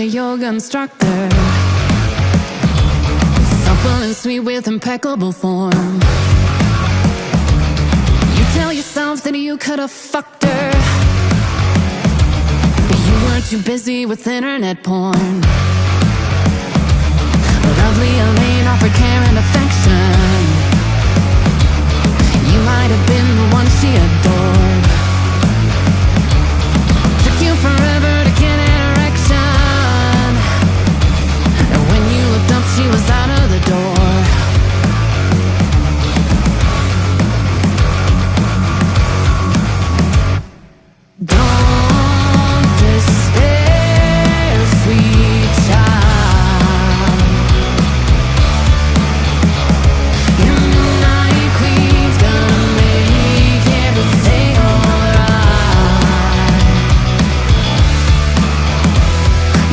a yoga instructor, supple and sweet with impeccable form. You tell yourself that you could have fucked her, but you were too busy with internet porn. Lovely Elaine offered care and affection. You might have been the one she adored. Took you forever to get an erection, and when you looked up she was out of the door. Don't despair, sweet child. Your midnight queen's gonna make everything alright.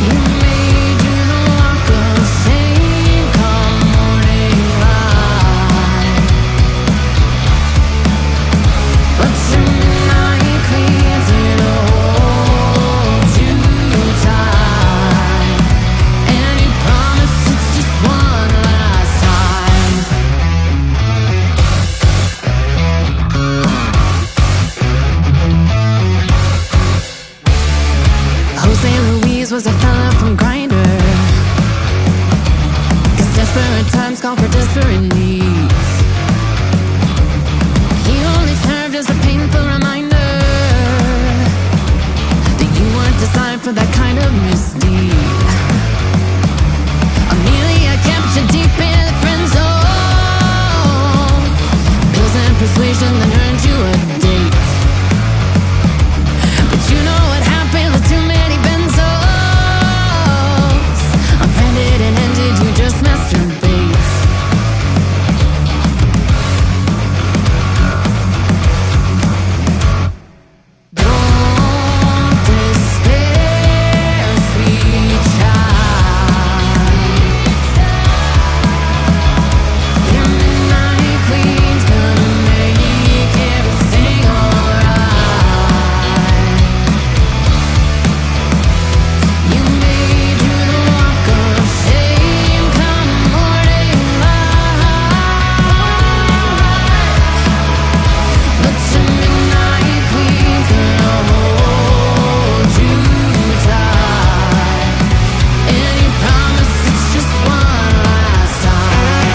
You may do the walk of shame come morning light, but your midnight queen's gonna hold you tight, and you promise it's just one last time. Jose Luis was a fella from Grindr, 'cause desperate times call for desperate needs. He only served as a painful reminder that you weren't designed for that kind of misdeed. Amelia kept you deep in the friend zone, pills and persuasion that earned you a date. But you know what happened with too many benzos? Offended and ended, you just masturbate. Don't despair, sweet child. Your midnight queen's gonna make everything alright. You may do the walk of shame come morning light, but your midnight queen's gonna hold you tight, and you promise it's just one last time.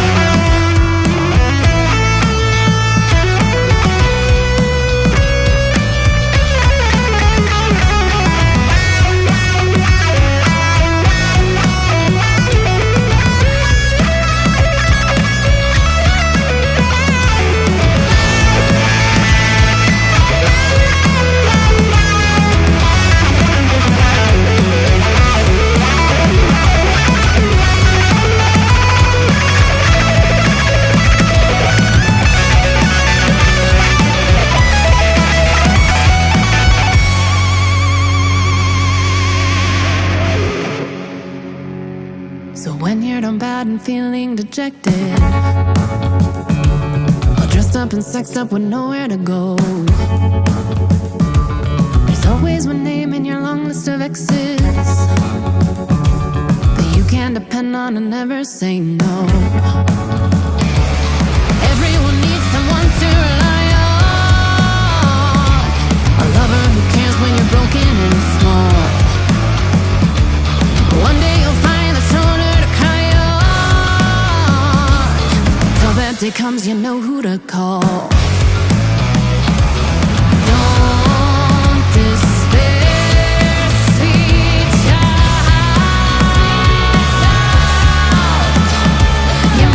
So when you're done bad and feeling dejected, all dressed up and sexed up with nowhere to go, there's always one name in your long list of exes that you can depend on and never say no. Everyone needs someone to rely on, a lover who cares when you're broken and small. One day you'll find the shoulder to cry on. Till that day comes, you know who to call. Don't despair, sweet child. Your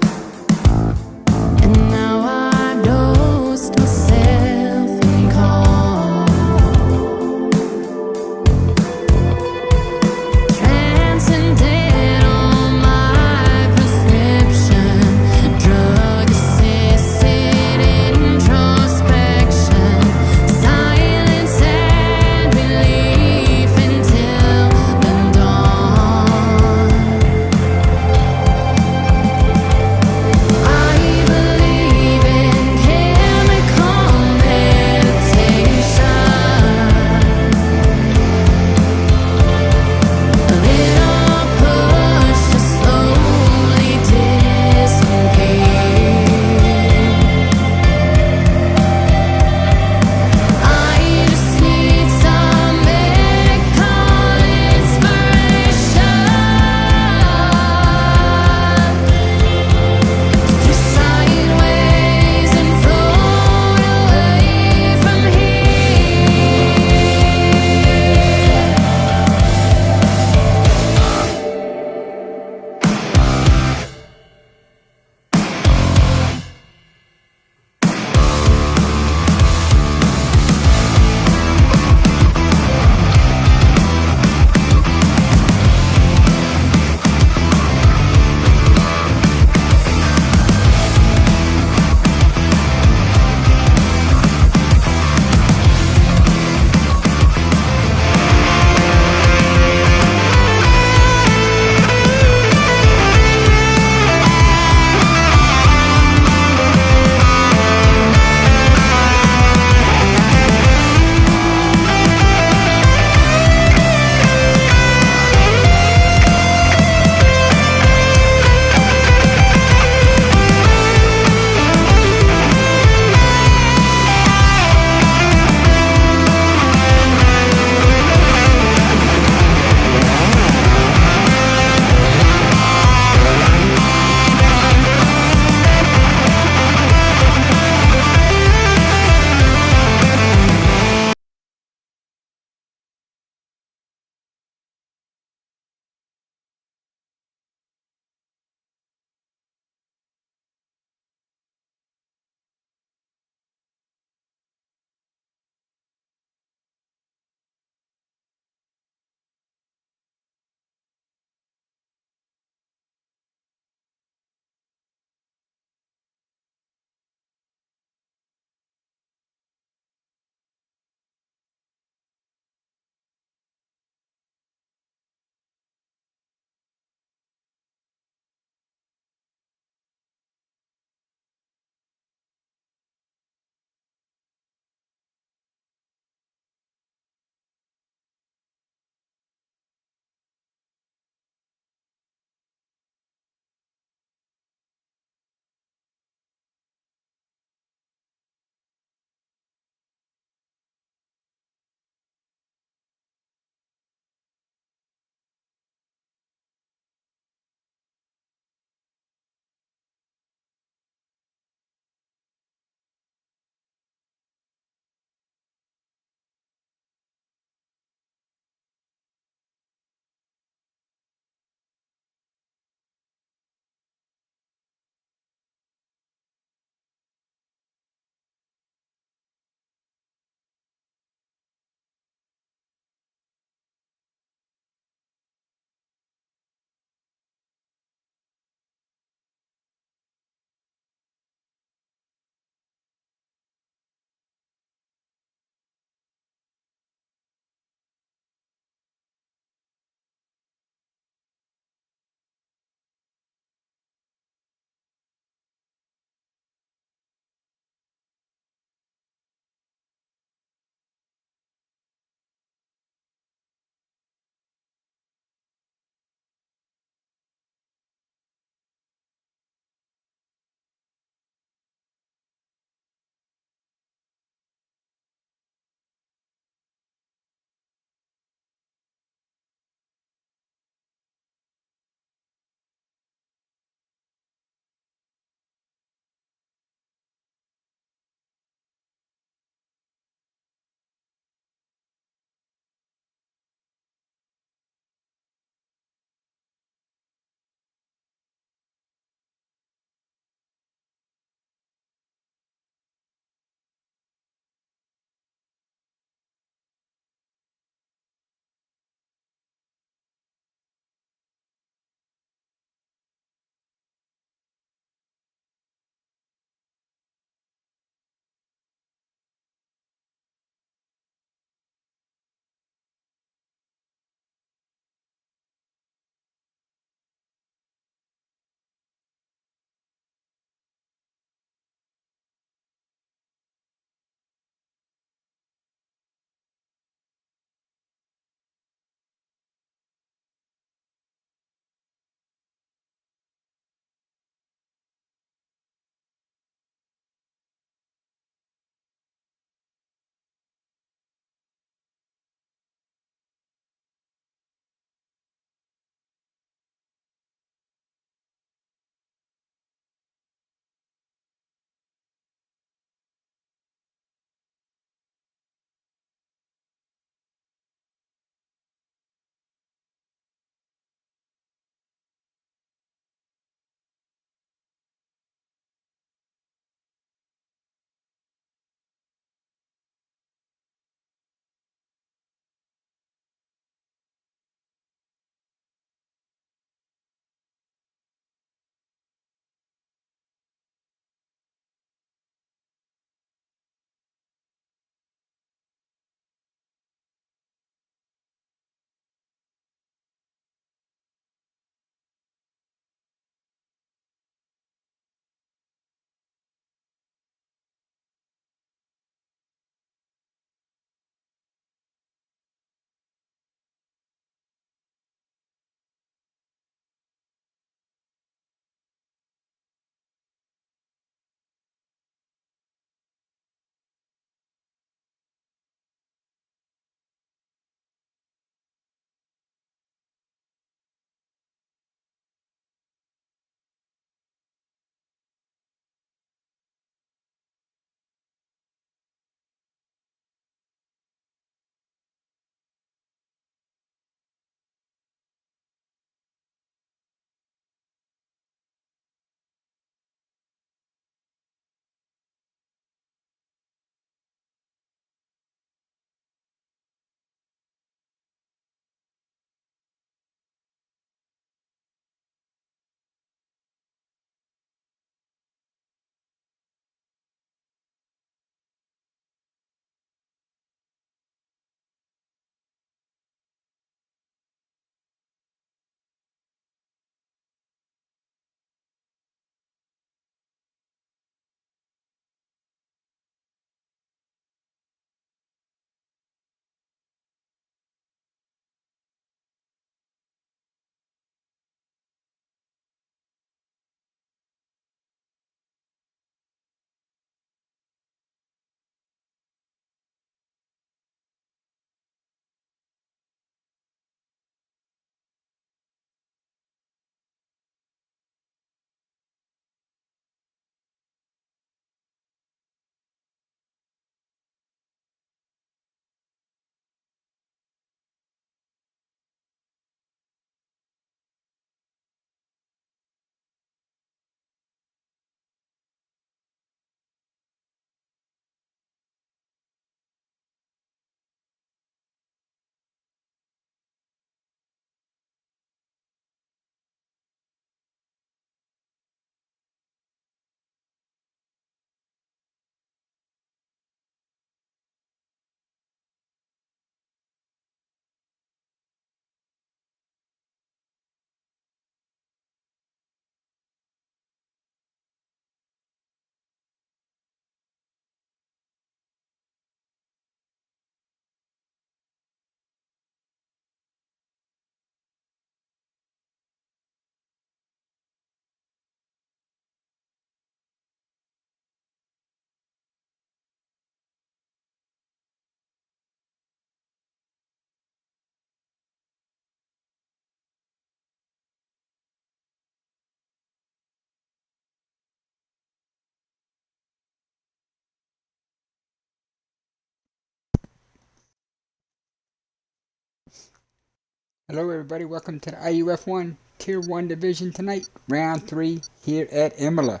Hello everybody, welcome to the IUF1 Tier 1 Division tonight, round 3 here at IMOLA.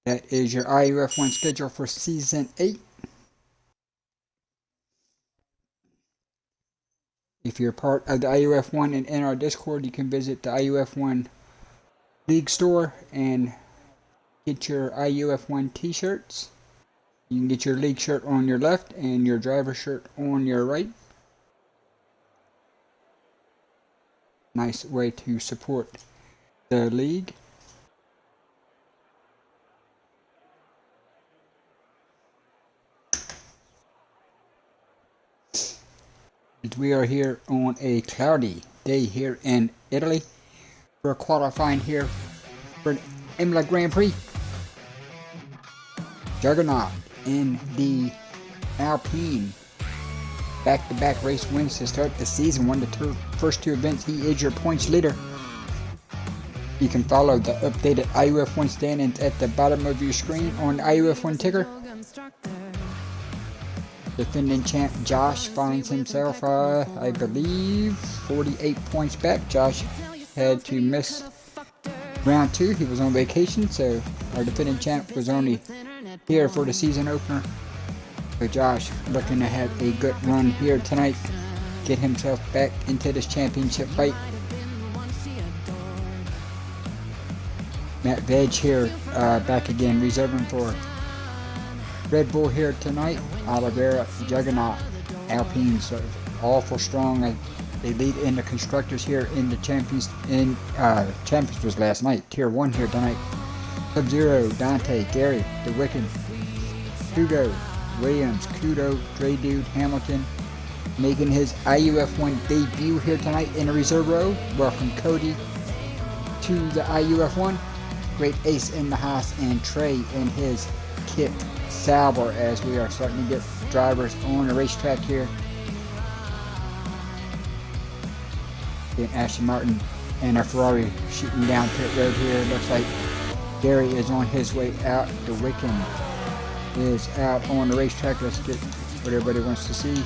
That is your IUF1 schedule for Season 8. If you're part of the IUF1 and in our Discord, you can visit the IUF1 League store and get your IUF1 t-shirts. You can get your league shirt on your left and your driver shirt on your right. Nice way to support the league. We are here on a cloudy day here in Italy. We're qualifying here for the IMOLA Grand Prix. Juggernaut in the Alpine back-to-back race wins to start the season. Won the first two events. He is your points leader. You can follow the updated IUF1 standings at the bottom of your screen on the IUF1 ticker. Defending champ Josh finds himself, I believe, 48 points back. Josh had to miss round 2. He was on vacation, so our defending champ was only here for the season opener. So Josh looking to have a good run here tonight, get himself back into this championship fight. Matt Veg here, back again, reserving for Red Bull here tonight. Oliveira, Juggernaut, Alpine, so awful strong. They lead in the constructors here in the champions. Champions was last night. Tier 1 here tonight. Sub-Zero, Dante, Gary, The Wicked, Hugo, Williams, Kudo, Dre Dude, Hamilton, making his IUF1 debut here tonight in the reserve row. Welcome Cody to the IUF1. Great Ace in the house, and Trey in his kit Sauber, as we are starting to get drivers on the racetrack here. And Ashley Martin and a Ferrari shooting down pit road here. Looks like Gary is on his way out. The Wiccan is out on the racetrack. Let's get what everybody wants to see.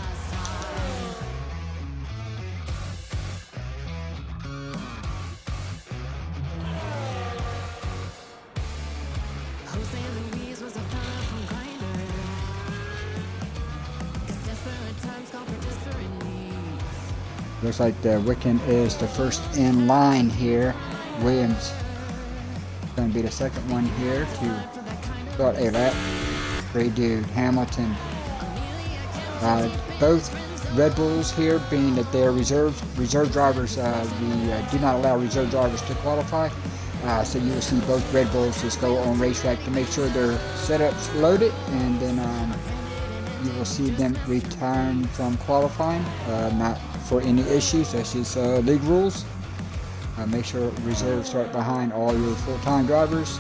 Looks like the Wiccan is the first in line here. Williams going to be the second one here to start a lap. Great Dude, Hamilton. Both Red Bulls here, being that they're reserve drivers, we do not allow reserve drivers to qualify. So you will see both Red Bulls just go on racetrack to make sure their setup's loaded, and then you will see them return from qualifying, not for any issues. That's just league rules. Make sure reserves start behind all your full-time drivers.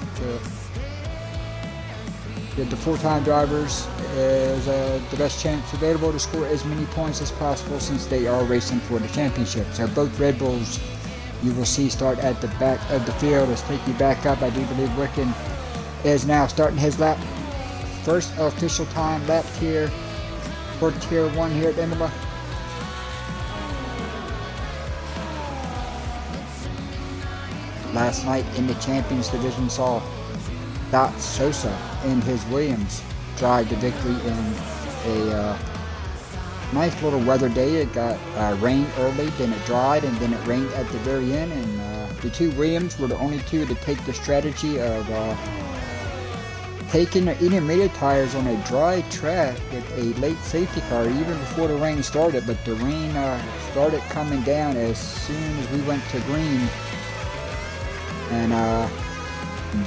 Get the full-time drivers is the best chance available to score as many points as possible, since they are racing for the championship. So both Red Bulls you will see start at the back of the field. Let's take you back up. I do believe Wiccan is now starting his lap. First official time lap here for Tier 1 here at IMOLA. Last night in the Champions Division saw Dot Sosa and his Williams drive the victory in a nice little weather day. It got rain early, then it dried, and then it rained at the very end. And the two Williams were the only two to take the strategy of taking the intermediate tires on a dry track with a late safety car even before the rain started. But the rain started coming down as soon as we went to green, and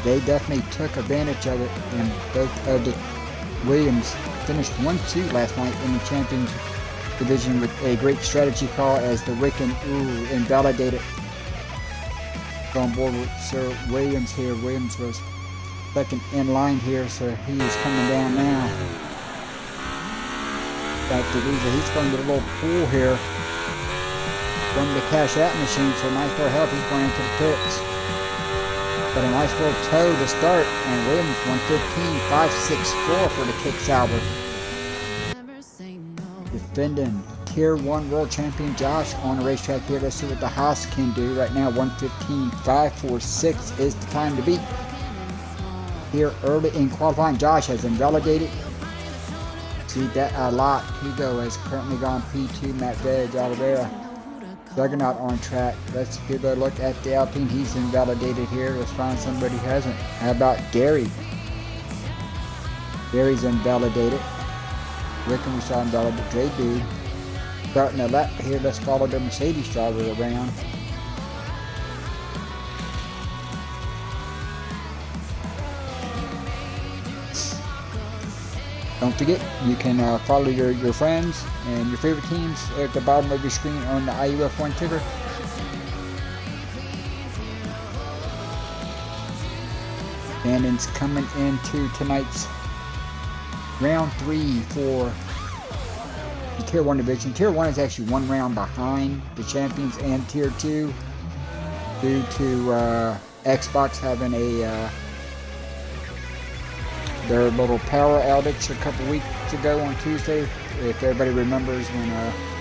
they definitely took advantage of it. And both of the Williams finished 1-2 last night in the Champions Division with a great strategy call, as the Wiccan invalidated on board with Sir Williams here. Williams was second in line here, so he is coming down now. Back to Visa. He's going to get a little pull here from the cash out machine, so nice little help. He's going into the pits. But a nice little toe to start, and Williams 115.564 for the kick Sauber. defending Tier 1 World Champion Josh on the racetrack here. Let's see what the Haas can do right now. 1:15.546 is the time to beat. Here early in qualifying, Josh has invalidated. See that a lot. Hugo has currently gone P2. Matt Veg, Oliveira. Juggernaut on track. Let's give a look at the Alpine. He's invalidated here. Let's find somebody who hasn't. How about Gary? Gary's invalidated. Wickham we saw invalidated. Dre Dude. Starting a lap here. Let's follow the Mercedes driver around. Don't forget, you can follow your friends and your favorite teams at the bottom of your screen on the IUF1 ticker. And it's coming into tonight's round 3 for the Tier 1 division. Tier 1 is actually one round behind the champions and Tier 2 due to Xbox having their little power outage a couple weeks ago on Tuesday. If everybody remembers when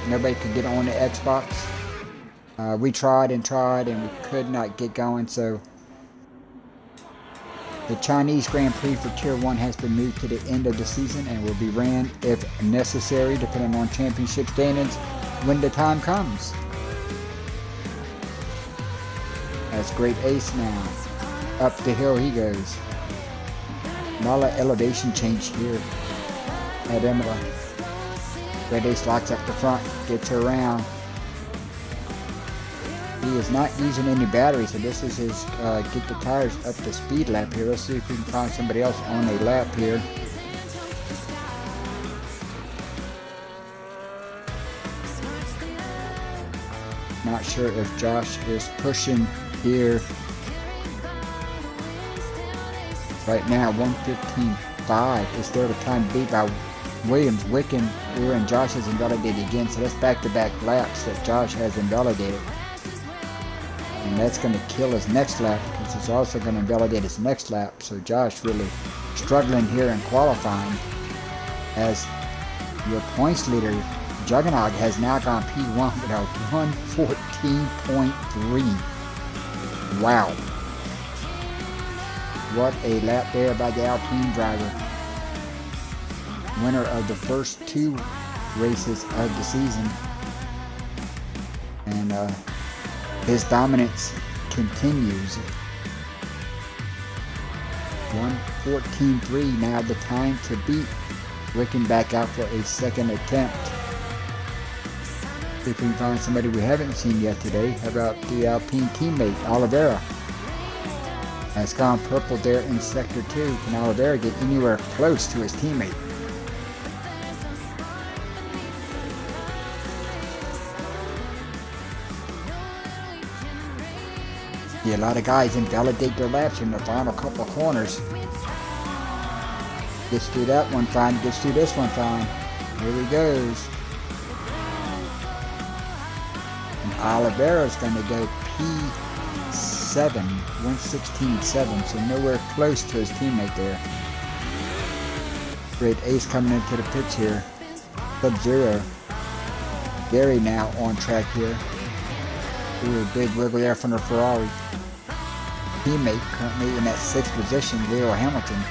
nobody could get on the Xbox. We tried and we could not get going, so the Chinese Grand Prix for Tier 1 has been moved to the end of the season and will be ran if necessary depending on championship standings when the time comes. That's Great Ace now. Up the hill he goes. IMOLA elevation change here at IMOLA. Great Ace locks up the front, gets around. He is not using any battery, so this is his get the tires up to speed lap here. Let's see if we can find somebody else on a lap here. Not sure if Josh is pushing here. Right now, 1:15.5 is still the time to beat by Williams, Wickham, and Josh has invalidated again. So that's back-to-back laps that Josh has invalidated. And that's going to kill his next lap because it's also going to invalidate his next lap. So Josh really struggling here in qualifying as your points leader. Juggernaut has now gone P1 with a 1:14.3. Wow. What a lap there by the Alpine driver. Winner of the first 2 races of the season. And his dominance continues. 1:14.3 now the time to beat. Looking back out for a second attempt. See if we can find somebody we haven't seen yet today. How about the Alpine teammate, Oliveira? Has gone purple there in Sector 2. Can Oliveira get anywhere close to his teammate? Yeah, a lot of guys invalidate their laps in the final couple of corners. Gets through that one fine, gets through this one fine. Here he goes. And Oliveira's going to go P7, 1:16.7, so nowhere close to his teammate there. Great Ace coming into the pits here. Sub-Zero. Gary now on track here. Ooh, a big wiggle there from the Ferrari. Teammate currently in that 6th position, Leo Hamilton.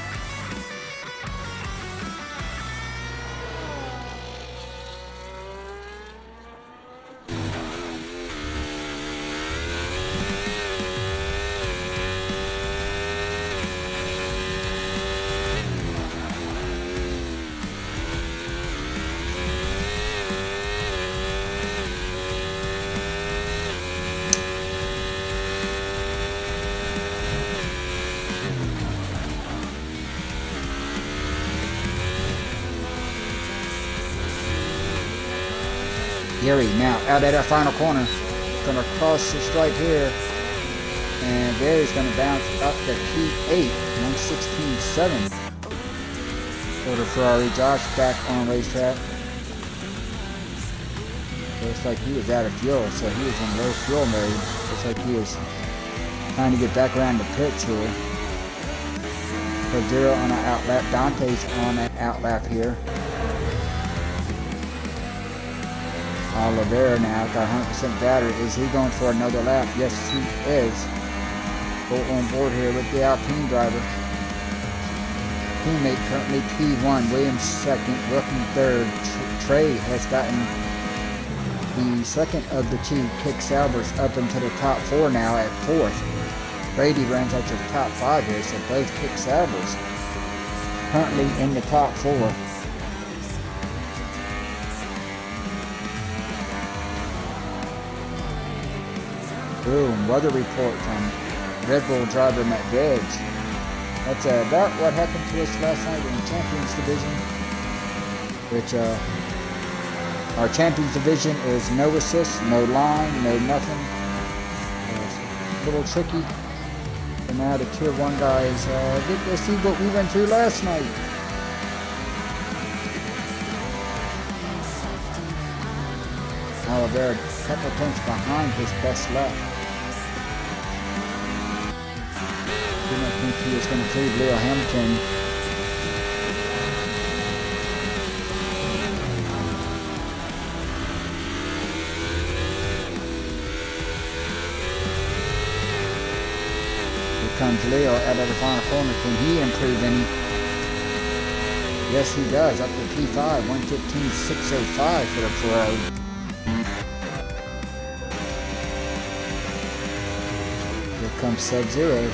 Gary now out at that final corner. Gonna cross the stripe here. And Gary's gonna bounce up to P8, 1:16.7. For the Ferrari. Josh back on racetrack. Looks like he was out of fuel, so he was in low fuel mode. Looks like he was trying to get back around the pits here. Sub-Zero on an outlap. Dante's on an outlap here. Oliveira now got 100% battery. Is he going for another lap? Yes, he is. Go on board here with the Alpine driver. Teammate currently P1, Williams second, Wilkin third. Trey has gotten the second of the two Kick Saubers up into the top four now at fourth. Brady runs out to the top five here, so both Kick Saubers currently in the top four. Boom, weather report from Red Bull driver Matt Gedge. That's about what happened to us last night in the Champions Division, which our Champions Division is no assist, no line, no nothing. It's a little tricky. And now the Tier 1 guys get to see what we went through last night. Oliveira a couple tenths behind his best lap. I think he is going to prove Leo Hamilton. Here comes Leo out of the final corner. Can he improve any? Yes, he does. Up to P5, 1:15.605 for the Ferrari. Here comes Sub-Zero.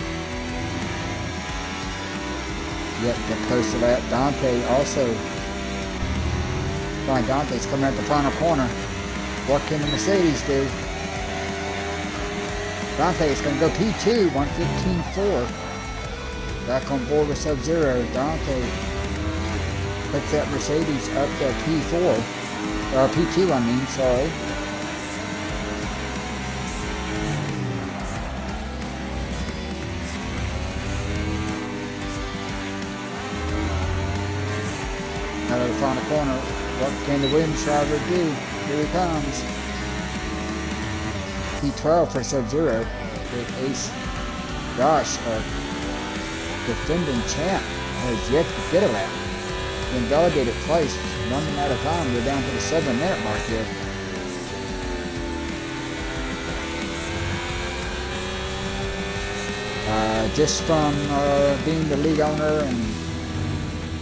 Yet the close to that, Dante also. Fine, Dante's coming at the final corner. What can the Mercedes do? Dante is going to go P2, 1:15.4. Back on board with Sub-Zero. Dante puts that Mercedes up to P4. P2, I mean, sorry. Out of the final corner, what can the Williams driver do? Here he comes. P12 for Sub-Zero with Ace. Gosh, defending champ has yet to get a lap. Been delegated twice, running out of time. We're down to the 7-minute mark here. Just from being the league owner and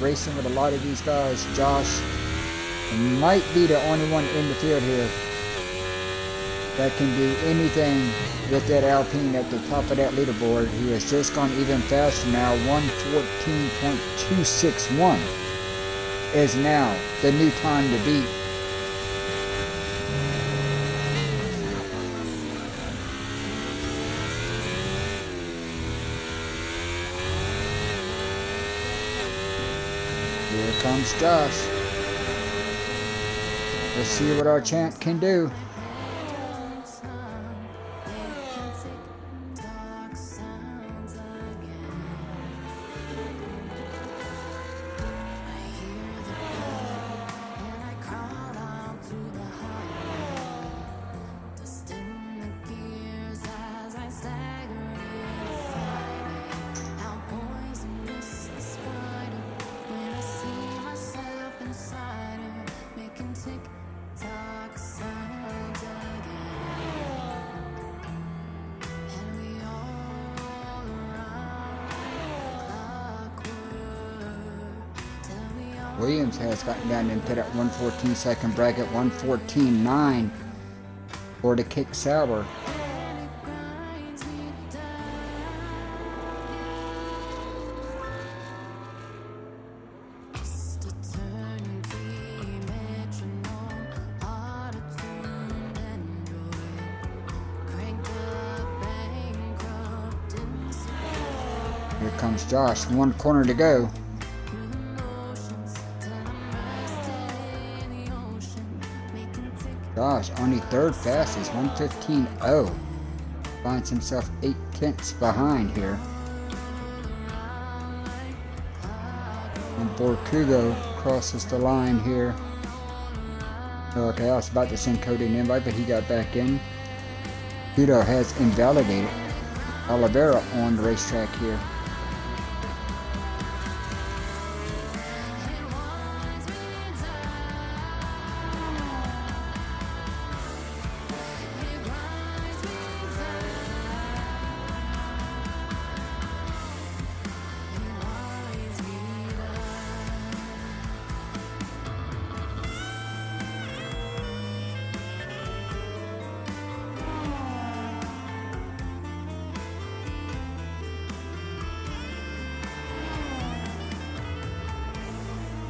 racing with a lot of these guys, Josh might be the only one in the field here that can do anything with that Alpine at the top of that leaderboard. He has just gone even faster now. 1:14.261 is now the new time to beat. Here comes Josh. Let's see what our champ can do. Williams has gotten down into that 1:14 second bracket, 1:14.9 for the Kick Sauber. Here comes Josh, one corner to go. Josh, only third fastest, 1:15.0. Finds himself 8 tenths behind here. And Borcugo crosses the line here. Okay, I was about to send Cody an invite, but he got back in. Kudo has invalidated Oliveira on the racetrack here.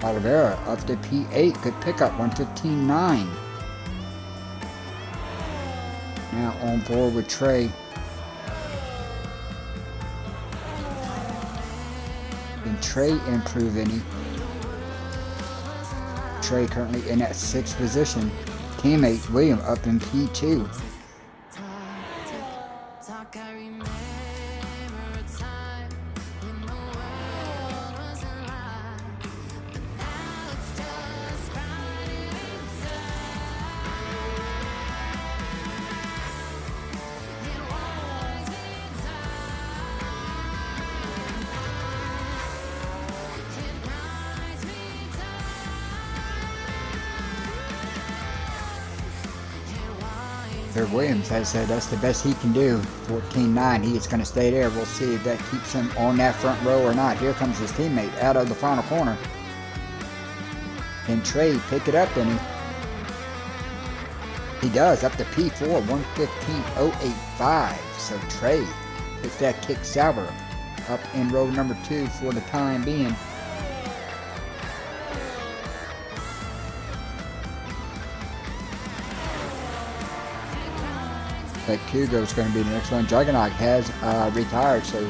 Oliveira up to P8. Good pickup. 115.9. Now on board with Trey. Can Trey improve any? Trey currently in that 6th position. Teammate William up in P2. Williams has said that's the best he can do. 14.9. He is going to stay there. We'll see if that keeps him on that front row or not. Here comes his teammate out of the final corner. Can Trey pick it up any? He does, up to P4, 115.085. So Trey hits that kick salver up in row number 2 for the time being. That Kugo is going to be the next one. Juggernaut has retired, so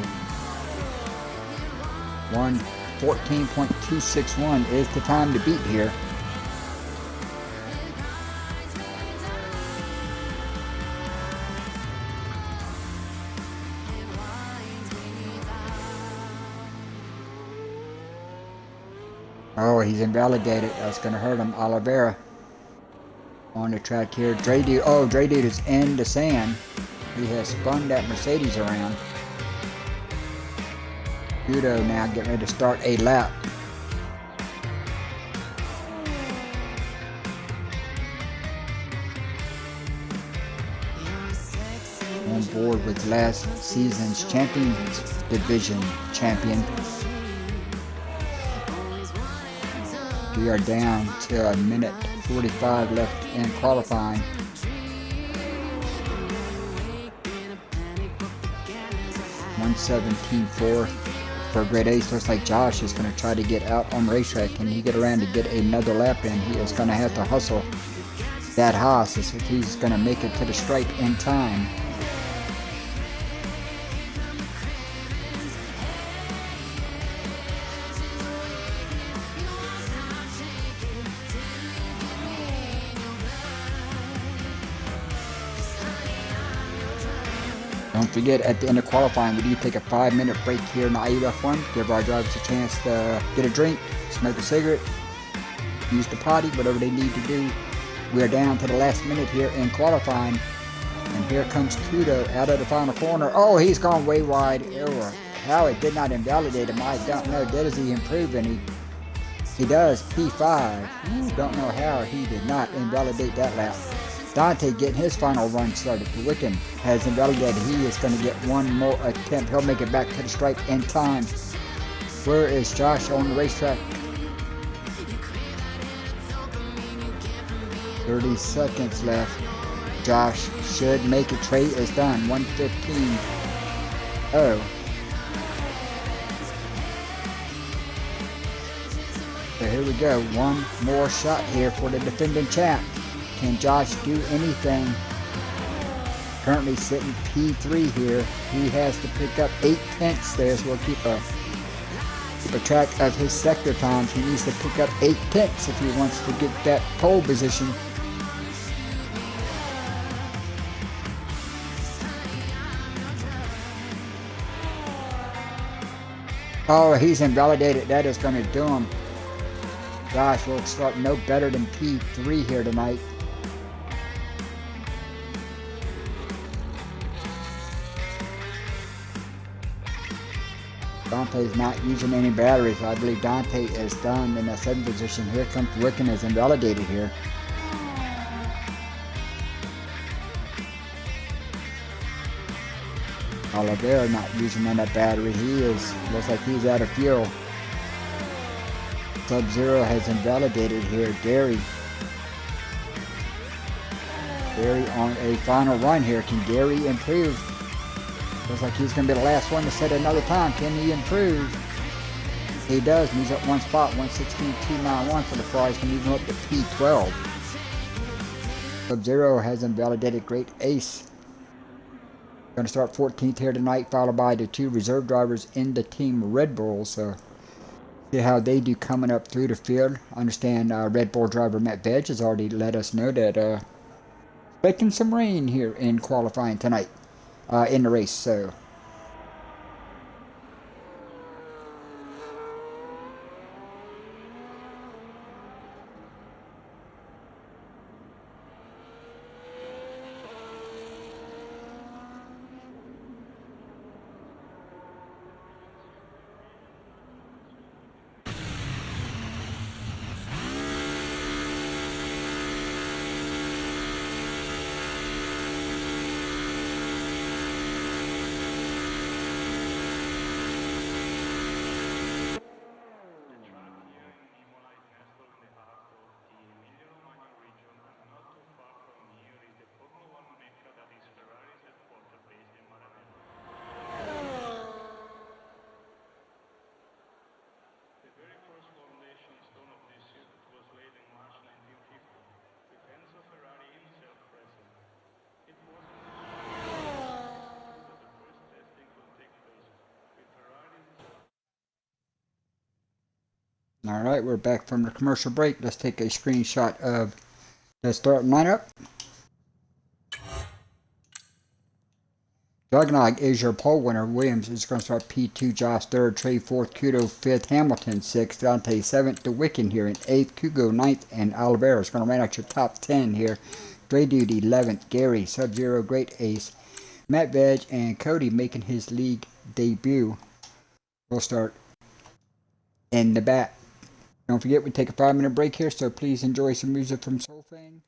114.261 is the time to beat here. Oh, he's invalidated. That's going to hurt him. Oliveira on the track here. Dre Dude is in the sand. He has spun that Mercedes around. Udo now getting ready to start a lap. On board with last season's Champions Division champion. We are down to a minute 45 left in qualifying. $117.4 for grade A. Looks like Josh is going to try to get out on the racetrack. Can he get around to get another lap in? He is going to have to hustle that Haas if he's going to make it to the stripe in time. Don't forget, at the end of qualifying, we do take a 5-minute break here in the IUF1. Give our drivers a chance to get a drink, smoke a cigarette, use the potty, whatever they need to do. We are down to the last minute here in qualifying. And here comes Kudo out of the final corner. Oh, he's gone way wide. How it did not invalidate him, I don't know. Does he improve any? He does, P5. Don't know how he did not invalidate that lap. Dante getting his final run started. The Wiccan has invalidated. He is going to get one more attempt. He'll make it back to the stripe in time. Where is Josh on the racetrack? 30 seconds left. Josh should make it. Trey is done. 115. Oh. So here we go. One more shot here for the defending champ. Can Josh do anything? Currently sitting P3 here. He has to pick up 8 tenths there, so we'll keep a track of his sector times. He needs to pick up 8 tenths if he wants to get that pole position. Oh, he's invalidated. That is going to do him. Josh will start no better than P3 here tonight. Dante's not using any batteries. I believe Dante is done in the 7th position. Here comes Wiccan is invalidated here. Oliveira not using on that battery. Looks like he's out of fuel. Sub-Zero has invalidated here. Gary on a final run here. Can Gary improve? Looks like he's going to be the last one to set another time. Can he improve? He does, moves up one spot, 116.291 for the Ferraris to move him up to P12. Sub-Zero has invalidated Great Ace. Going to start 14th here tonight, followed by the two reserve drivers in the team Red Bull. So see how they do coming up through the field. I understand Red Bull driver Matt Veg has already let us know that expecting some rain here in qualifying tonight in the race. So alright, we're back from the commercial break. Let's take a screenshot of the starting lineup. Juggernaut is your pole winner. Williams is going to start P2, Josh 3rd, Trey 4th, Kudo 5th, Hamilton 6th, Dante 7th, DeWicken here in 8th, Kugo 9th, and Oliveira is going to run out your top 10 here. Dre Dude 11th, Gary, Sub-Zero, Great Ace, Matt Veg, and Cody making his league debut. We'll start in the back. Don't forget, we take a 5-minute break here, so please enjoy some music from Soulfang.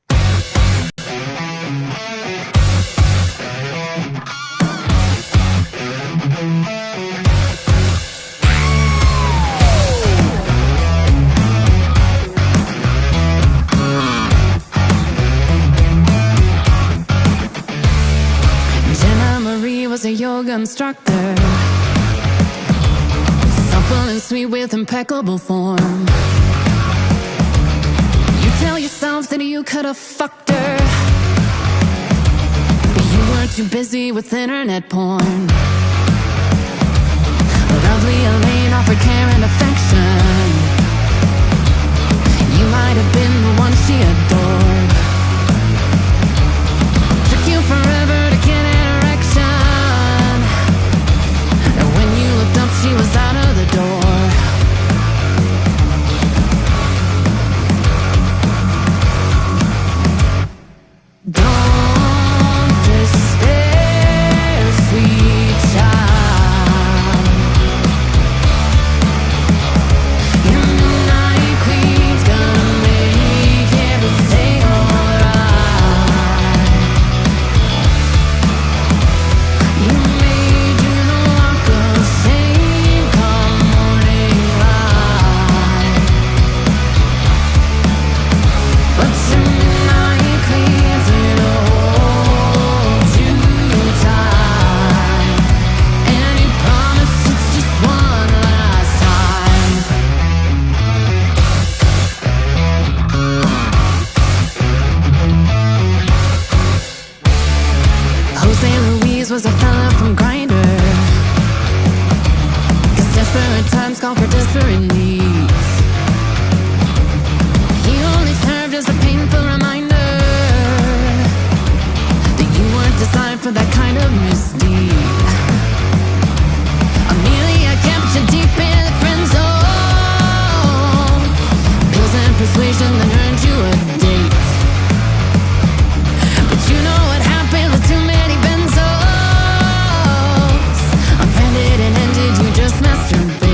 Jenna Marie was a yoga instructor, supple and sweet with impeccable form. You tell yourself that you could have fucked her, but you were too busy with internet porn. Lovely Elaine offered care and affection. You might have been the one she adored. Took you forever to get an erection, and when you looked up she was out of the door. Don't despair, sweet child. Your night queen's gonna make everything alright. You may do the walk of shame come morning light, but your midnight queen's gonna hold you tight, and you promise it's just one last time. Jose Luis was a fella from Grindr, 'cause desperate times call for desperate needs. He only served as a painful reminder that you weren't designed for that kind of misdeed. Amelia kept you deep in the friend zone, pills and persuasion that earned you a date. But you know what happened with too many benzos. Offended and ended, you just masturbate.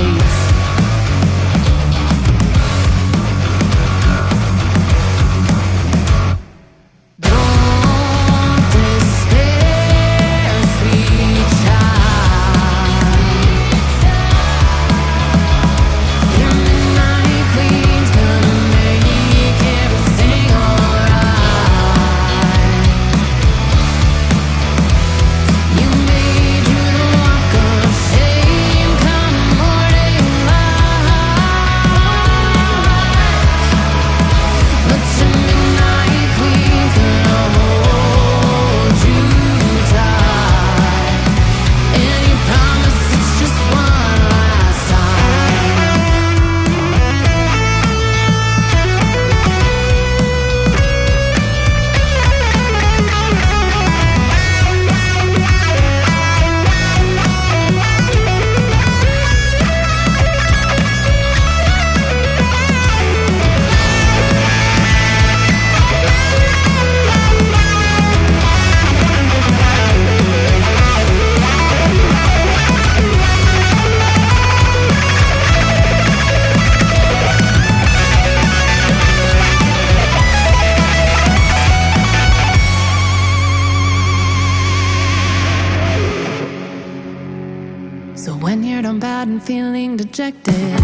When you're down bad and feeling dejected,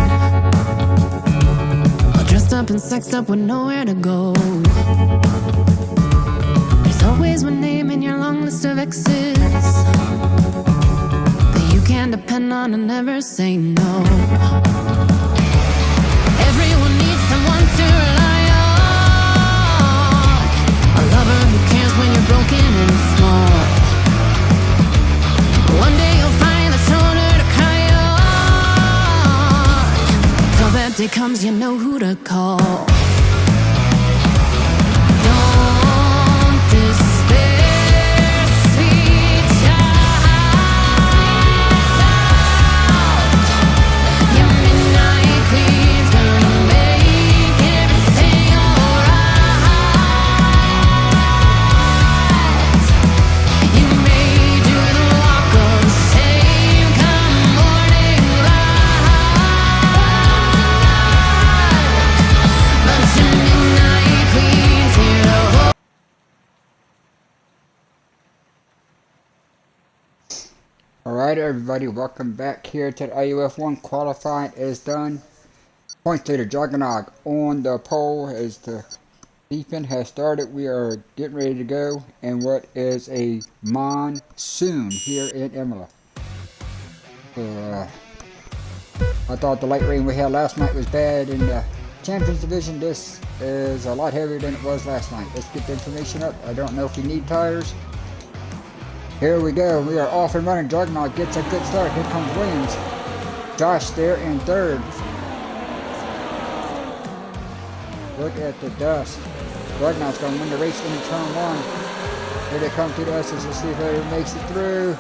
all dressed up and sexed up with nowhere to go. There's always one name in your long list of exes that you can depend on and never say no. Everyone needs someone to rely on, a lover who cares when you're broken and small. One day you'll find a shoulder to cry on. Till that day comes, you know who to call. Don't despair, sweet child. Your midnight queen's gonna make everything alright. You may do the walk of shame come morning light, but your midnight queen's here to hold. Alright everybody, welcome back here to the IUF1. Qualifying is done. Points leader Juggernaut on the pole as the defense has started. We are getting ready to go in what is a monsoon here in IMOLA. I thought the light rain we had last night was bad in the Champions Division. This is a lot heavier than it was last night. Let's get the information up. I don't know if we need tires. Here we go. We are off and running. Juggernaut gets a good start. Here comes Williams. Josh there in third. Look at the dust. Juggernaut's going to win the race in turn one. Here they come to the S's. Let's see if anyone makes it through.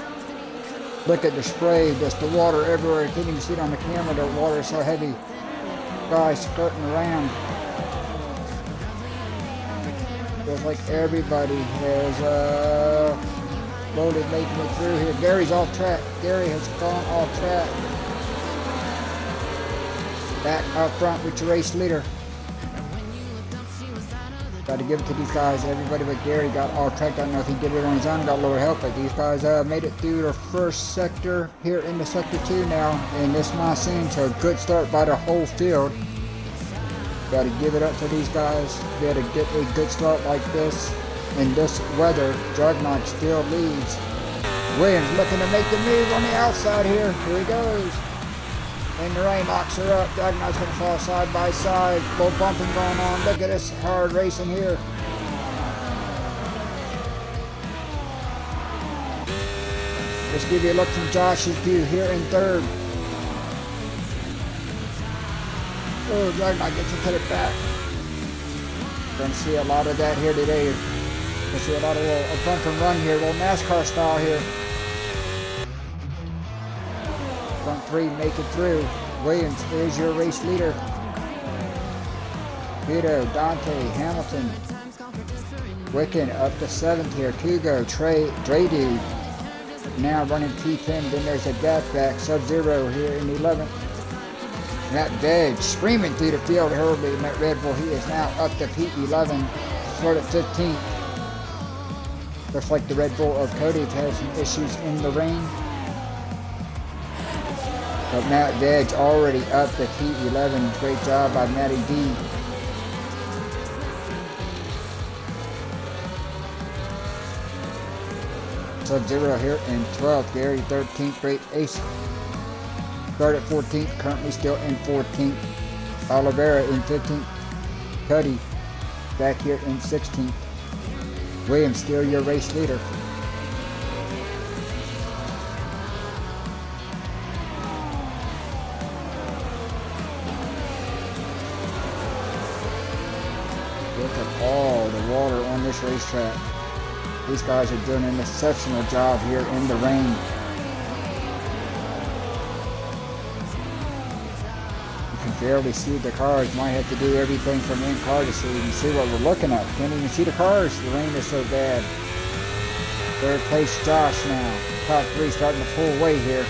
Look at the spray. Just the water everywhere. You can't even see it on the camera. The water is so heavy. Guys skirting around. Feels like everybody has loaded making it through here. Gary's off track. Gary has gone off track. Back up front with your race leader. Got to give it to these guys. Everybody but Gary got off track. I don't know if he did it on his own, got a little help, but these guys made it through the first sector here in the sector 2 now in this monsoon. So a good start by the whole field. Got to give it up to these guys. Got to get a good start like this. In this weather, Juggernaut still leads. Williams looking to make the move on the outside here. Here he goes. And the rain locks her up. Juggernaut's going to fall side by side. A little bumping going on. Look at this hard racing here. Let's give you a look from Josh's view here in third. Oh, Juggernaut gets to put it back. Gonna see a lot of that here today. We'll see a lot of a bump and run here, a little NASCAR style here. Front three make it through. Williams is your race leader. Vito, Dante, Hamilton. Wicken up to 7th here. Kugo, Dre Dude. Now running P10. Then there's a gap back. Sub-Zero here in 11th. Matt Veg screaming through the field hurriedly. Matt Red Bull, he is now up to P11. Start at 15th. Looks like the Red Bull of Cody has some issues in the rain. But Matt Veg already up to P11. Great job by Matty D. Sub-Zero here in 12th. Gary 13th. Great ace. Start at 14th. Currently still in 14th. Oliveira in 15th. Cuddy back here in 16th. Williams still your race leader. Look at all the water on this racetrack. These guys are doing an exceptional job here in the rain. You can barely see the cars. Might have to do everything from in car to see what we're looking at. Can't even see the cars. The rain is so bad. Third place Josh now. Top three starting to pull away here.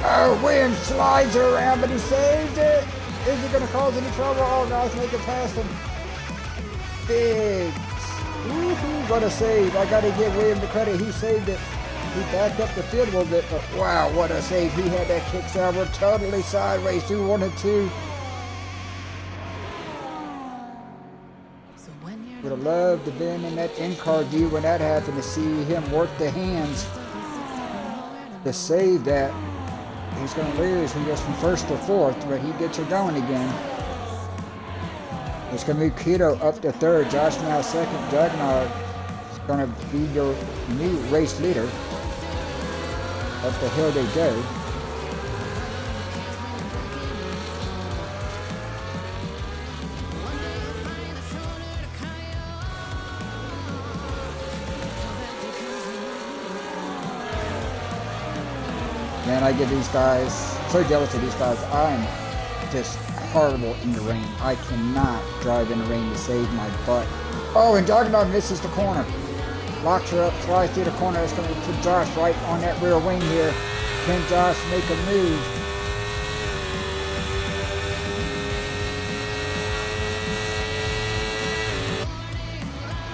Oh, Williams slides her around, but he saves it. Is he going to cause any trouble? Oh, no, let's make it past him. Biggs. Woohoo, what a save. I got to give William the credit. He saved it. He backed up the field a little bit, but wow, what a save. He had that kick salver totally sideways through 1 and 2. Would have loved to have been in that in-car view when that happened, to see him work the hands to save that. He's going to lose. He goes from 1st to 4th, but he gets her going again. It's going to move Keto up to 3rd. Josh now 2nd. Juggernaut is going to be your new race leader. Up the hill they go. Man, I give these guys, so jealous of these guys. I'm just horrible in the rain. I cannot drive in the rain to save my butt. Oh, and Juggernaut misses the corner. Locks her up, flies through the corner. It's going to put Josh right on that rear wing here. Can Josh make a move?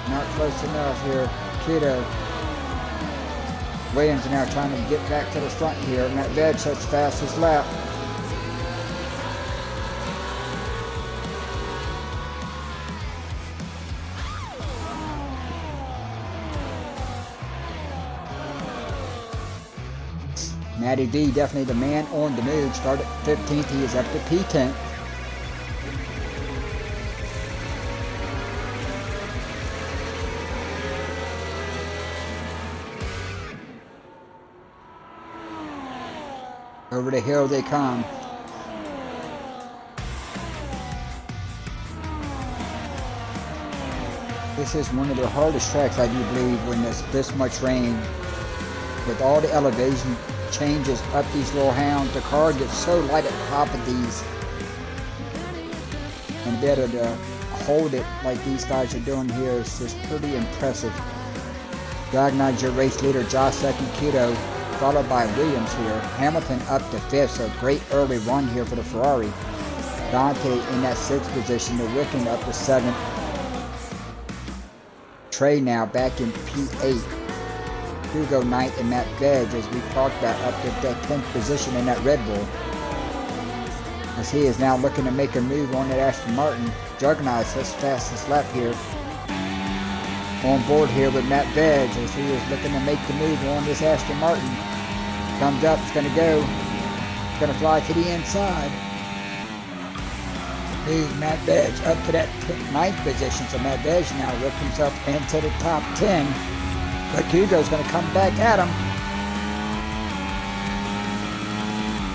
Not close enough here. Kiddo. Williams now trying to get back to the front here. And that Veg sets fastest lap. Matty D, definitely the man on the move. Started 15th. He is up to P10. Over the hill they come. This is one of the hardest tracks, I do believe, when there's this much rain. With all the elevation changes up these little hounds, the car gets so light at the top of these. And be able to hold it like these guys are doing here is just pretty impressive. Dragnod's your race leader, Josh 2nd, Keto, followed by Williams here. Hamilton up to 5th, so great early run here for the Ferrari. Dante in that 6th position, the Wicken up to 7th. Trey now back in P8. Hugo 9th, and Matt Veg, as we talked about, up to that 10th position in that Red Bull. As he is now looking to make a move on that Aston Martin. Juggernaut his fastest lap here. On board here with Matt Veg, as he is looking to make the move on this Aston Martin. Comes up, it's going to go. It's going to fly to the inside. Moves Matt Veg up to that 9th position, so Matt Veg now works himself into the top 10. But Hugo's going to come back at him.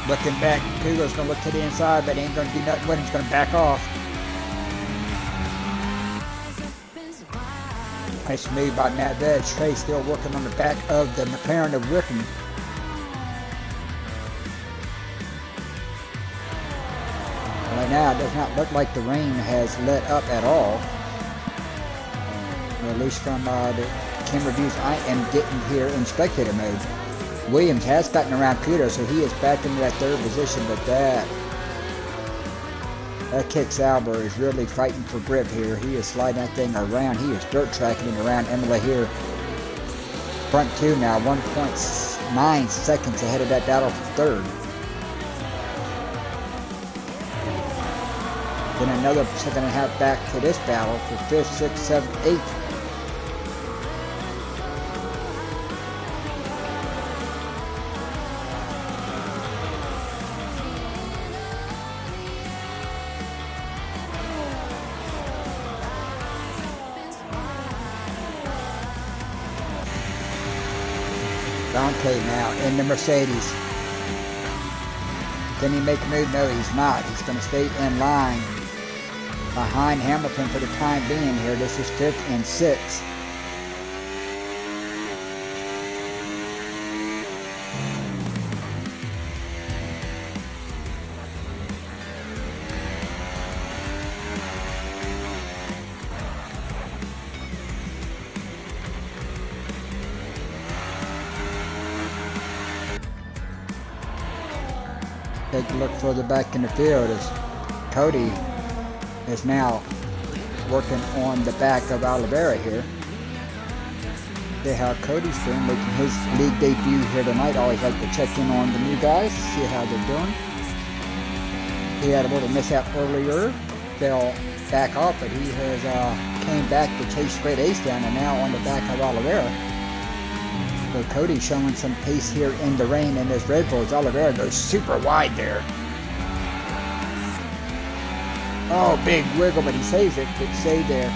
Looking back, Hugo's going to look to the inside, but ain't going to do nothing with him. He's going to back off. Nice move by Matt Veg. Trey still working on the back of the McLaren of Wicken. Right now, it does not look like the rain has let up at all. Or at least from the camera views I am getting here in spectator mode. Williams has gotten around Peter, so he is back into that 3rd position, but that kick Sauber is really fighting for grip here. He is sliding that thing around. He is dirt tracking it around IMOLA here. Front 2 now, 1.9 seconds ahead of that battle for 3rd. Then another 2.5 back to this battle for 5th, 6th, 7th, 8th. Dante now in the Mercedes. Can he make a move? No, he's not. He's going to stay in line behind Hamilton for the time being here. This is 5th and 6th. Take a look further back in the field as Cody is now working on the back of Oliveira here. See how Cody's doing, making his league debut here tonight. Always like to check in on the new guys, see how they're doing. He had a little mishap earlier, fell back off, but he has came back to chase Great Ace down and now on the back of Oliveira. So Cody showing some pace here in the rain in this Red Bull as Oliveira goes super wide there. Oh, big wiggle, but he saves it. Good save there.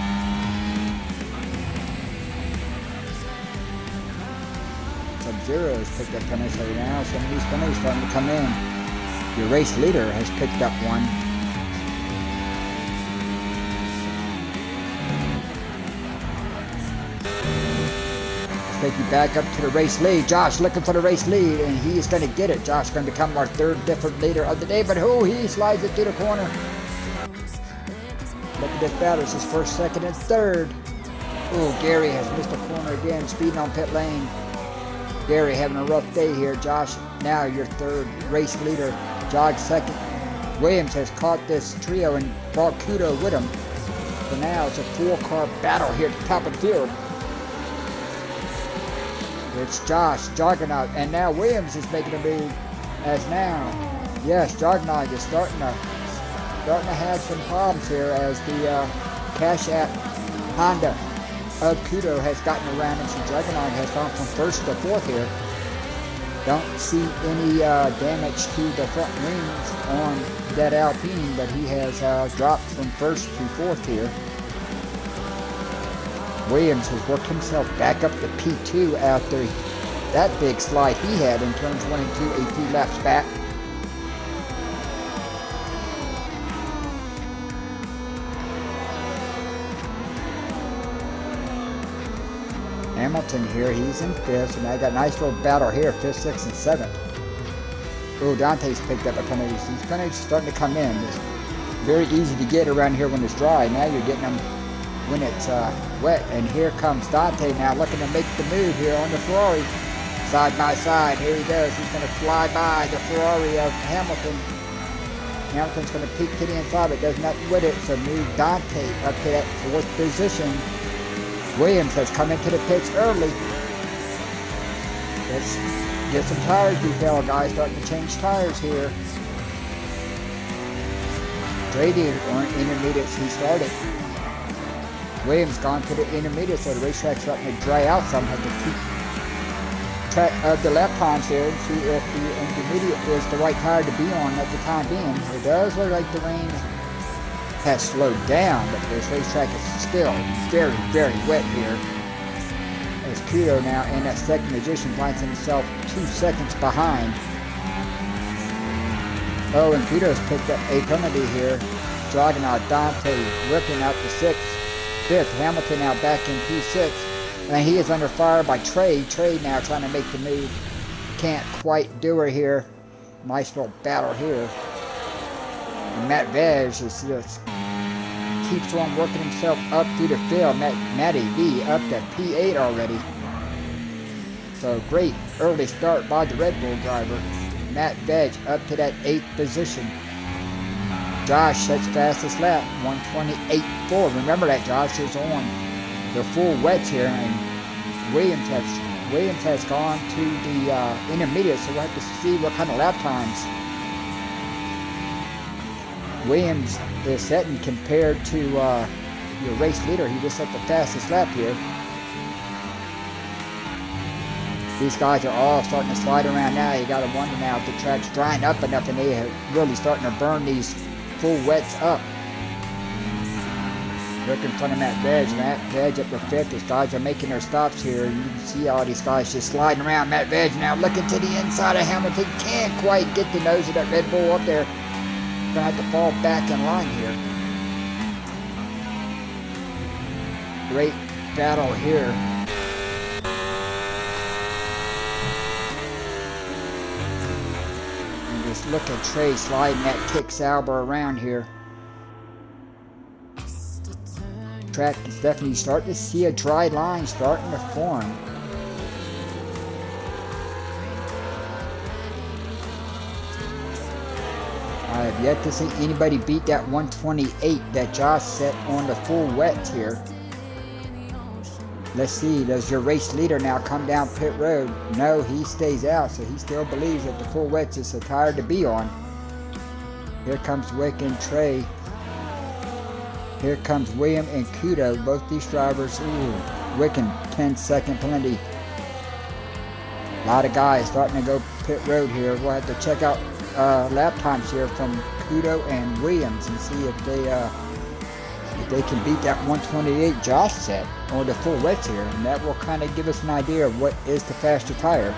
Sub-Zero has picked up finish right now. Some of these finishes starting to come in. Your race leader has picked up one. Let's take you back up to the race lead. Josh looking for the race lead, and he is going to get it. Josh going to become our third different leader of the day, but he slides it through the corner. Look at this battle. It's his first, second, and third. Oh, Gary has missed a corner again, speeding on pit lane. Gary having a rough day here. Josh, now your third race leader. Josh second. Williams has caught this trio and brought Kudo with him. So now it's a four-car battle here at the top of the field. It's Josh, Juggernaut, and now Williams is making a move as now. Yes, Juggernaut is starting to have some problems here as the Cash App Honda of Kudo has gotten around him. So Juggernaut has gone from first to fourth here. Don't see any damage to the front wings on that Alpine, but he has dropped from first to fourth here. Williams has worked himself back up to P2 after that big slide he had in turns 1 and 2, a few laps back. Hamilton here, he's in fifth, and I got a nice little battle here, fifth, sixth, and seventh. Oh, Dante's picked up a penalties. These penalties starting to come in. It's very easy to get around here when it's dry. Now you're getting them when it's wet, and here comes Dante now looking to make the move here on the Ferrari. Side by side, here he goes. He's going to fly by the Ferrari of Hamilton. Hamilton's going to peek to the inside, but does nothing with it, so move Dante up to that fourth position. Williams has come into the pits early. Let's get some tires detail, guys. Starting to change tires here. Brady on intermediates, he started. Williams gone to the intermediate, so the racetrack's starting to dry out some. Have to keep track of the lap times here and see if the intermediate is the right tire to be on at the time being. It does look like the rain has slowed down, but this racetrack is still very, very wet here. As Kudo now in that second position finds himself 2 seconds behind. Oh, and Kudo's picked up a penalty here. Dragging out Dante, ripping out the 6th. 5th, Hamilton now back in P6, and he is under fire by Trey. Trey now trying to make the move. Can't quite do her here. Nice little battle here. And Matt Veg is just keeps on working himself up through the field. Matty V up to P8 already. So great early start by the Red Bull driver. Matt Veg up to that 8th position. Josh sets fastest lap, 1:28.4. Remember that Josh is on the full wets here, and Williams has gone to the intermediate, so we'll have to see what kind of lap times Williams is setting compared to your race leader. He just set the fastest lap here. These guys are all starting to slide around now. You got to wonder now if the track's drying up enough and they are really starting to burn these full wets up. Look in front of Matt Veg. Matt Veg up to 5th. These guys are making their stops here. You can see all these guys just sliding around. Matt Veg now looking to the inside of Hamilton. Can't quite get the nose of that Red Bull up there. Gonna have to fall back in line here. Great battle here. And just look at Trey sliding that kick Sauber around here. Track is definitely starting to see a dry line starting to form. I have yet to see anybody beat that 128 that Josh set on the full wets here. Let's see, does your race leader now come down pit road? No, he stays out, so he still believes that the full wets is a tire to be on. Here comes Wick and Trey. Here comes William and Kudo, both these drivers. Ooh, Wicken, 10-second penalty. A lot of guys starting to go pit road here. We'll have to check out lap times here from Kudo and Williams and see if they can beat that 128 Josh set or the full wets here, and that will kind of give us an idea of what is the faster tire.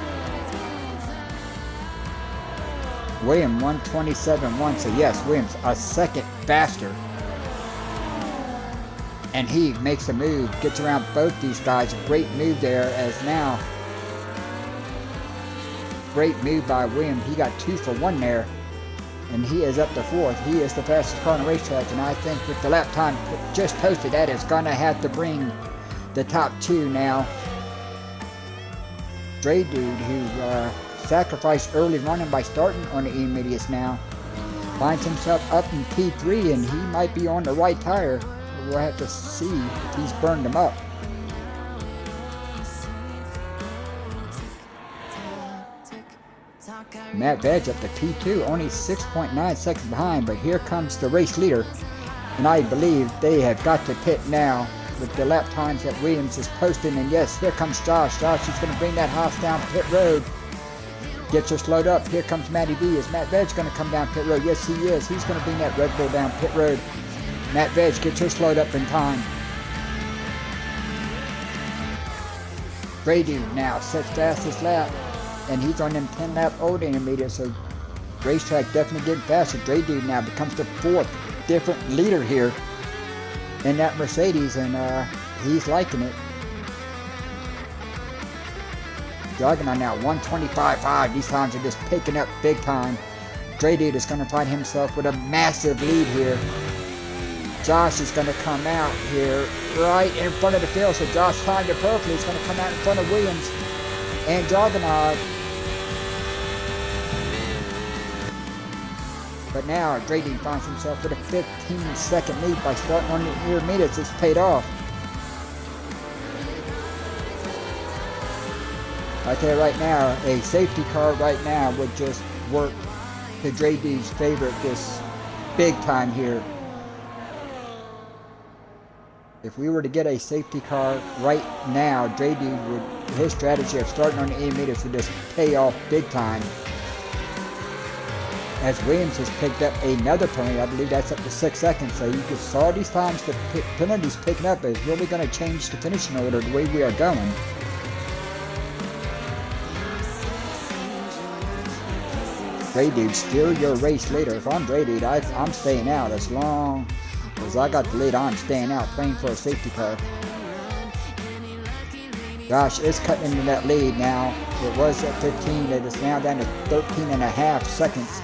William 127.1, so yes, Williams a second faster, and he makes a move, gets around both these guys. A great move there, as now great move by William. He got 2 for 1 there, and he is up to 4th. He is the fastest car on the racetrack, and I think with the lap time just posted, that is going to have to bring the top 2 now. Dre Dude, who sacrificed early running by starting on the intermediates, now finds himself up in P3, and he might be on the right tire. We'll have to see if he's burned them up. Matt Veg up to P2, only 6.9 seconds behind, but here comes the race leader, and I believe they have got to pit now with the lap times that Williams is posting. And yes, here comes Josh. Josh is going to bring that Haas down pit road. Gets her slowed up. Here comes Matty B. Is Matt Veg going to come down pit road? Yes, he is. He's going to bring that Red Bull down pit road. Matt Veg gets her slowed up in time. Grady now sets fastest lap, and he's on them 10 lap old intermediate, so racetrack definitely getting faster. Dre Dude now becomes the 4th different leader here in that Mercedes, and he's liking it. Juggernaut now 125.5. These times are just picking up big time. Dre Dude is going to find himself with a massive lead here. Josh is going to come out here right in front of the field, so Josh timed it perfectly. He's going to come out in front of Williams and Juggernaut. But now Dre Dude finds himself with a 15-second lead by starting on the intermediates. It's paid off. I tell you right now, a safety car right now would just work to Dre Dude's favor this big time here. If we were to get a safety car right now, Dre Dude would, his strategy of starting on the intermediates would just pay off big time. As Williams has picked up another penalty, I believe that's up to 6 seconds. So you just saw these times the penalties picking up is really going to change the finishing order the way we are going. Dre Dude, still your race leader. If I'm Dre Dude, I'm staying out as long as I got the lead. I'm staying out, playing for a safety car. Josh is cutting into that lead now. It was at 15, it is now down to 13.5 seconds.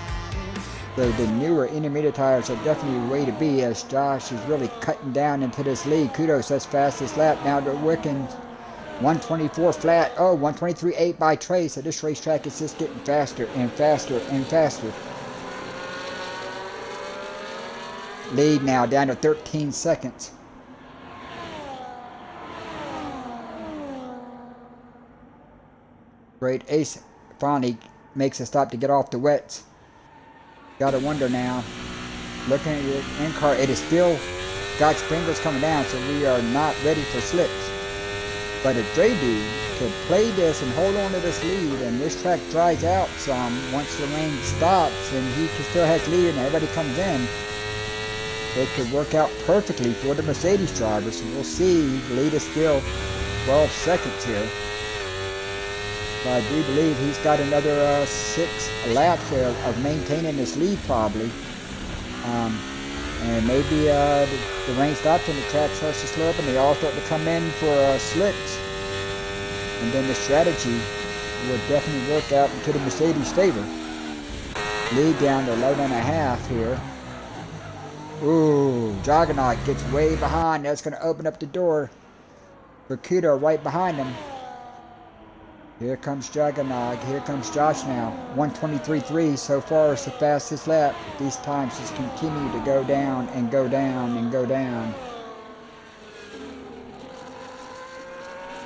So the newer intermediate tires are definitely the way to be, as Josh is really cutting down into this lead. Kudos, that's fastest lap now to Wickens. 124 flat. Oh, 123.8 by Trey. So this racetrack is just getting faster and faster and faster. Lead now down to 13 seconds. Great Ace finally makes a stop to get off the wets. Gotta wonder now, looking at your in-car, it is still got sprinklers coming down, so we are not ready for slips. But if Dre Dude could play this and hold on to this lead, and this track dries out some once the rain stops, and he still has lead and everybody comes in, it could work out perfectly for the Mercedes drivers. So we'll see. The lead is still 12 seconds here. But I do believe he's got another 6 laps of maintaining this lead probably. And maybe the rain stops and the track starts to slow up and they all start to come in for slicks. And then the strategy would definitely work out into the Mercedes' favor. Lead down to 11.5 here. Ooh, Juggernaut gets way behind. That's going to open up the door for Kudo right behind him. Here comes Juggernog. Here comes Josh now. 1:23.3 so far is the fastest lap. These times just continue to go down and go down and go down.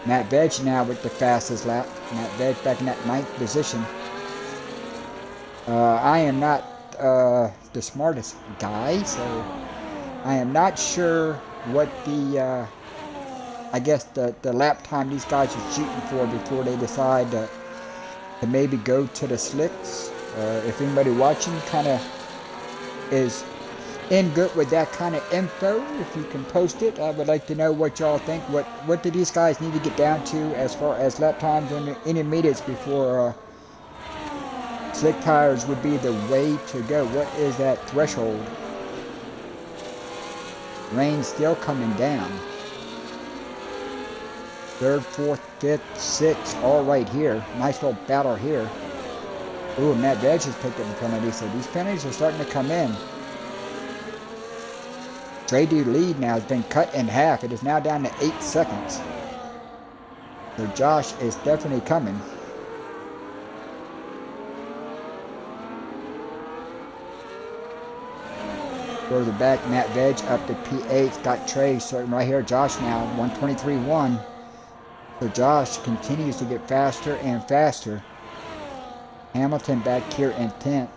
Matt Veg now with the fastest lap. Matt Veg back in that 9th position. I am not the smartest guy, so I am not sure what the I guess the lap time these guys are shooting for before they decide to maybe go to the slicks. If anybody watching kind of is in good with that kind of info, if you can post it, I would like to know what y'all think. What do these guys need to get down to as far as lap times on the intermediates before slick tires would be the way to go? What is that threshold? Rain still coming down. 3rd, 4th, 5th, 6th, all right here. Nice little battle here. Ooh, Matt Veg has picked up the penalty, so these penalties are starting to come in. Trade lead now has been cut in half. It is now down to 8 seconds. So Josh is definitely coming. Further back, Matt Veg up to P8. Got Trey starting right here. Josh now, 1:23.1. So Josh continues to get faster and faster. Hamilton back here in 10th.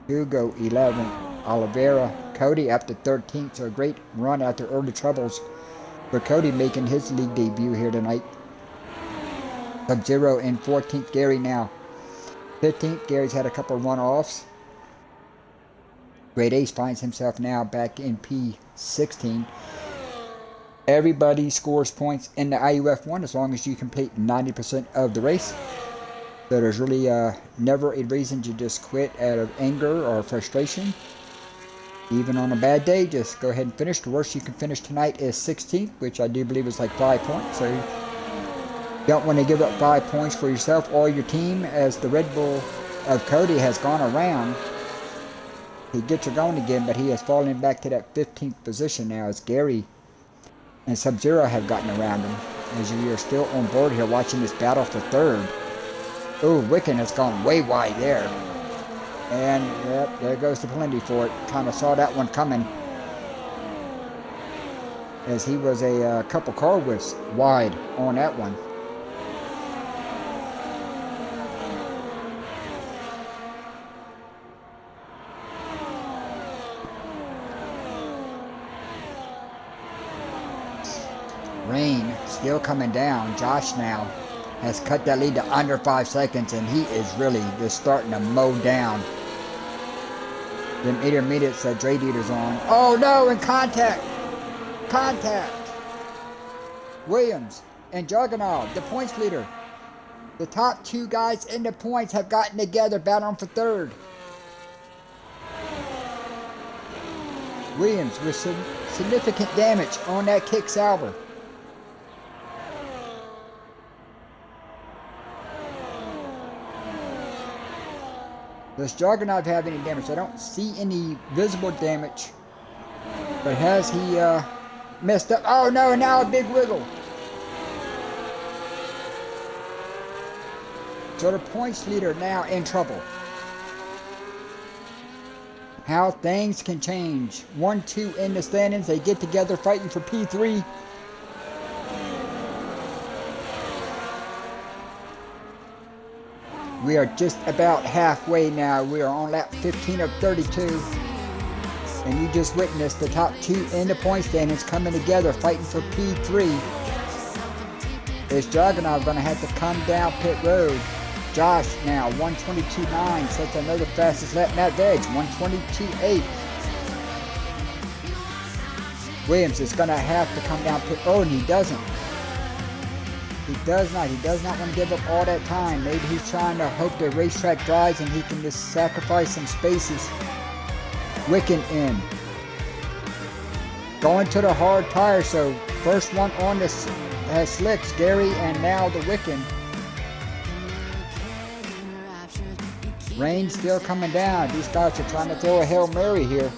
Hugo 11th. Oliveira. Cody up to 13th. So a great run after early troubles for Cody making his league debut here tonight. Sub-Zero in 14th. Gary now 15th. Gary's had a couple of run-offs. Great Ace finds himself now back in P16. Everybody scores points in the IUF1 as long as you complete 90% of the race. So there's really never a reason to just quit out of anger or frustration. Even on a bad day, just go ahead and finish. The worst you can finish tonight is 16th, which I do believe is like 5 points. So you don't want to give up 5 points for yourself or your team, as the Red Bull of Cody has gone around. He gets her going again, but he has fallen back to that 15th position now as Gary and Sub-Zero have gotten around him. As you are still on board here watching this battle for 3rd. Oh, Wicken has gone way wide there. And yep, there goes the penalty for it. Kind of saw that one coming, as he was a couple car widths wide on that one. Rain still coming down. Josh now has cut that lead to under 5 seconds, and he is really just starting to mow down them intermediates that Dre Dieter's on. Oh no, in contact! Contact! Williams and Juggernaut, the points leader. The top 2 guys in the points have gotten together, battling for 3rd. Williams with some significant damage on that kick salver. Does Juggernaut have any damage? I don't see any visible damage. But has he messed up? Oh no, now a big wiggle. So the points leader now in trouble. How things can change. 1-2 in the standings. They get together fighting for P3. We are just about halfway now. We are on lap 15 of 32. And you just witnessed the top 2 in the point standings coming together fighting for P3. Is Juggernaut going to have to come down pit road? Josh now 1:22.9 sets another fastest lap. Matt Veg 1:22.8. Williams is going to have to come down pit road, and he doesn't. He does not. He does not want to give up all that time. Maybe he's trying to hope the racetrack dries and he can just sacrifice some spaces. Wicken in. Going to the hard tire, so first one on the slicks, Gary, and now the Wicken. Rain still coming down. These guys are trying to throw a Hail Mary here.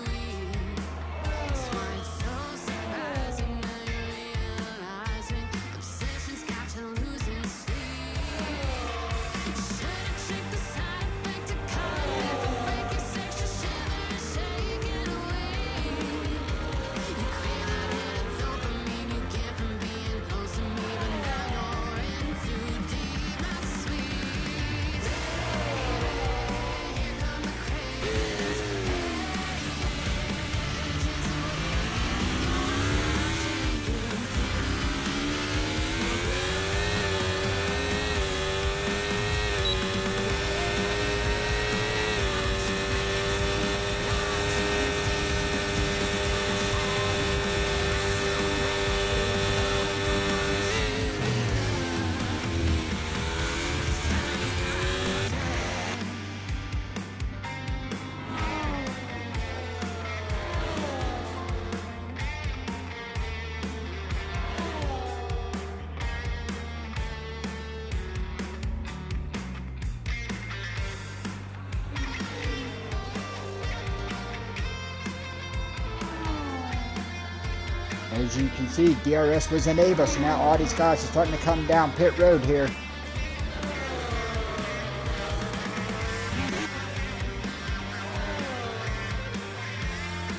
As you can see, DRS was enabled, so now all these guys are starting to come down pit road here.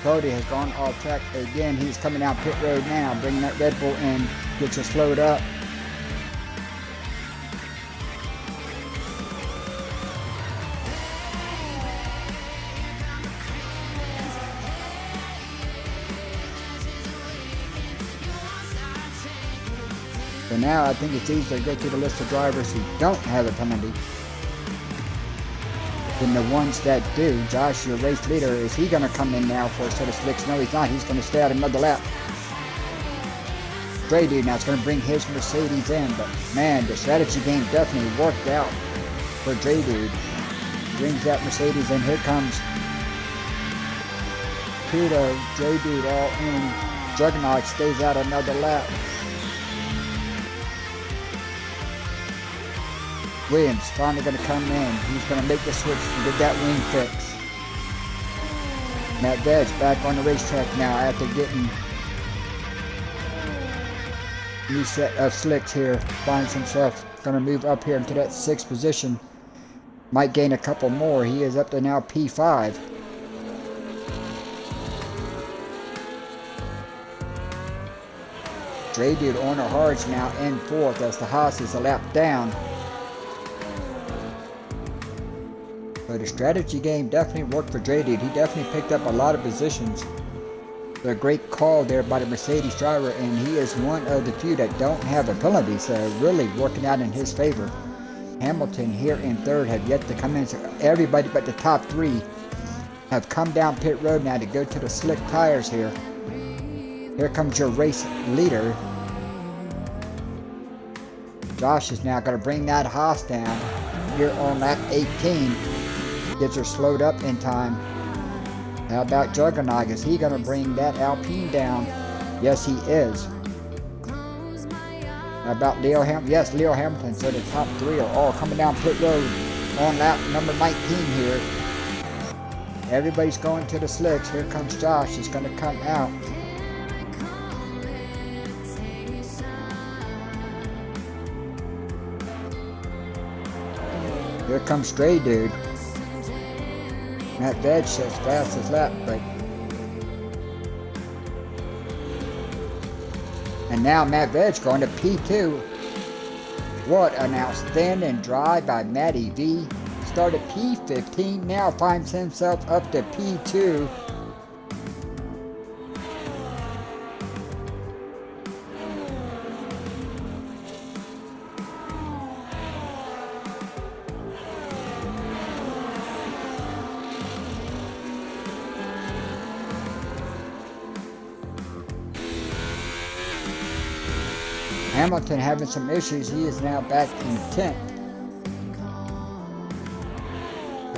Cody has gone off track again. He's coming down pit road now, bringing that Red Bull in, gets us slowed up. So now I think it's easier to go through the list of drivers who don't have a penalty than the ones that do. Josh, your race leader, is he going to come in now for a set of slicks? No, he's not. He's going to stay out another lap. Dre Dude now is going to bring his Mercedes in, but man, the strategy game definitely worked out for Dre Dude. Brings that Mercedes in. Here comes Kudo, Dre Dude all in. Juggernaut stays out another lap. Williams finally going to come in. He's going to make the switch and get that wing fix. Matt Vedge back on the racetrack now after getting a new set of slicks here. Finds himself going to move up here into that 6th position. Might gain a couple more. He is up to now P5. Dre Dude on the hards now in 4th as the Haas is a lap down. But the strategy game definitely worked for Dre Dude. He definitely picked up a lot of positions. A great call there by the Mercedes driver, and he is one of the few that don't have a penalty, so really working out in his favor. Hamilton here in 3rd have yet to come in, so everybody but the top 3 have come down pit road now to go to the slick tires here. Here comes your race leader. Josh is now going to bring that Haas down here on lap 18. Gets her slowed up in time. How about Juggernaut? Is he going to bring that Alpine down? Yes, he is. How about Leo Hamilton? Yes, Leo Hamilton. So the top 3 are all coming down pit road on lap number 19 here. Everybody's going to the slicks. Here comes Josh. He's going to come out. Here comes Stray Dude. Matt Vedge says fastest lap, but... And now Matt Vedge going to P2. What an outstanding drive by Matty V. Started P15, now finds himself up to P2. Hamilton having some issues. He is now back in 10th.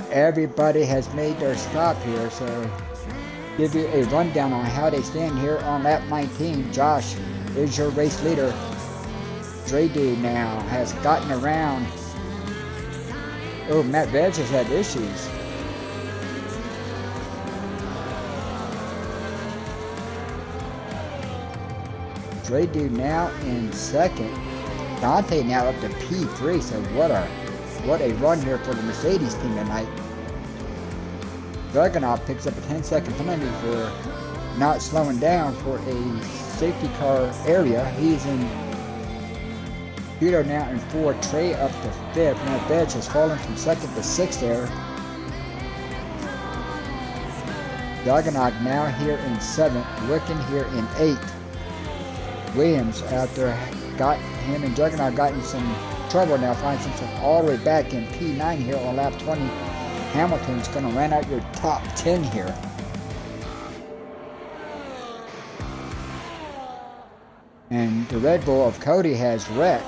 Everybody has made their stop here, so give you a rundown on how they stand here on lap 19. Josh is your race leader. Dre Dude now has gotten around. Oh, Matt Vedge has had issues. Dre Dude now in 2nd. Dante now up to P3. So what a run here for the Mercedes team tonight. Juggernaut picks up a 10-second penalty for not slowing down for a safety car area. He's in Kudo now in 4th. Trey up to 5th. Matt Vedge has fallen from 2nd to 6th there. Juggernaut now here in 7th. Wicken here in 8th. Williams, after got him and Juggernaut got in some trouble, now finds himself all the way back in P9 here on lap 20. Hamilton's going to run out your top 10 here. And the Red Bull of Cody has wrecked.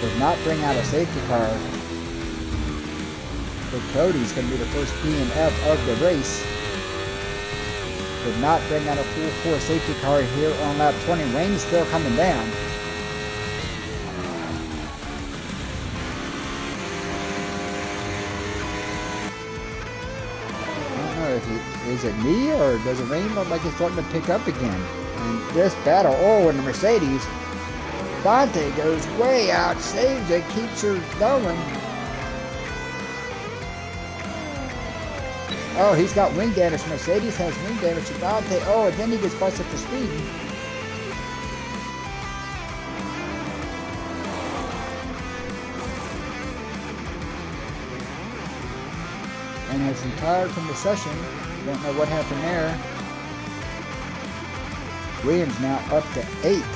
Does not bring out a safety car. So Cody's going to be the first DNF of the race. Did not bring out a full force safety car here on lap 20. Rain's still coming down. I don't know if is it me or does the rain look like it's starting to pick up again? And this battle, oh, in the Mercedes, Dante goes way out, saves it, keeps her going. Oh, he's got wing damage. Mercedes has wing damage to Dante. Oh, and then he gets busted for speeding. And has retired from the session. Don't know what happened there. Williams now up to 8th.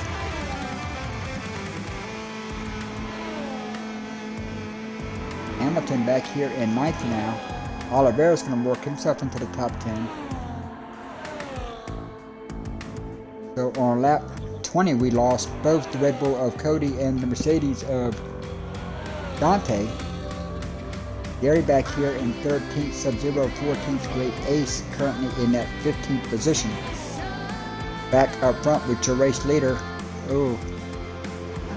Hamilton back here in 9th now. Oliveira's going to work himself into the top 10. So on lap 20 we lost both the Red Bull of Cody and the Mercedes of Dante. Gary back here in 13th, Sub-Zero 14th, Great Ace currently in that 15th position. Back up front with your race leader. Oh,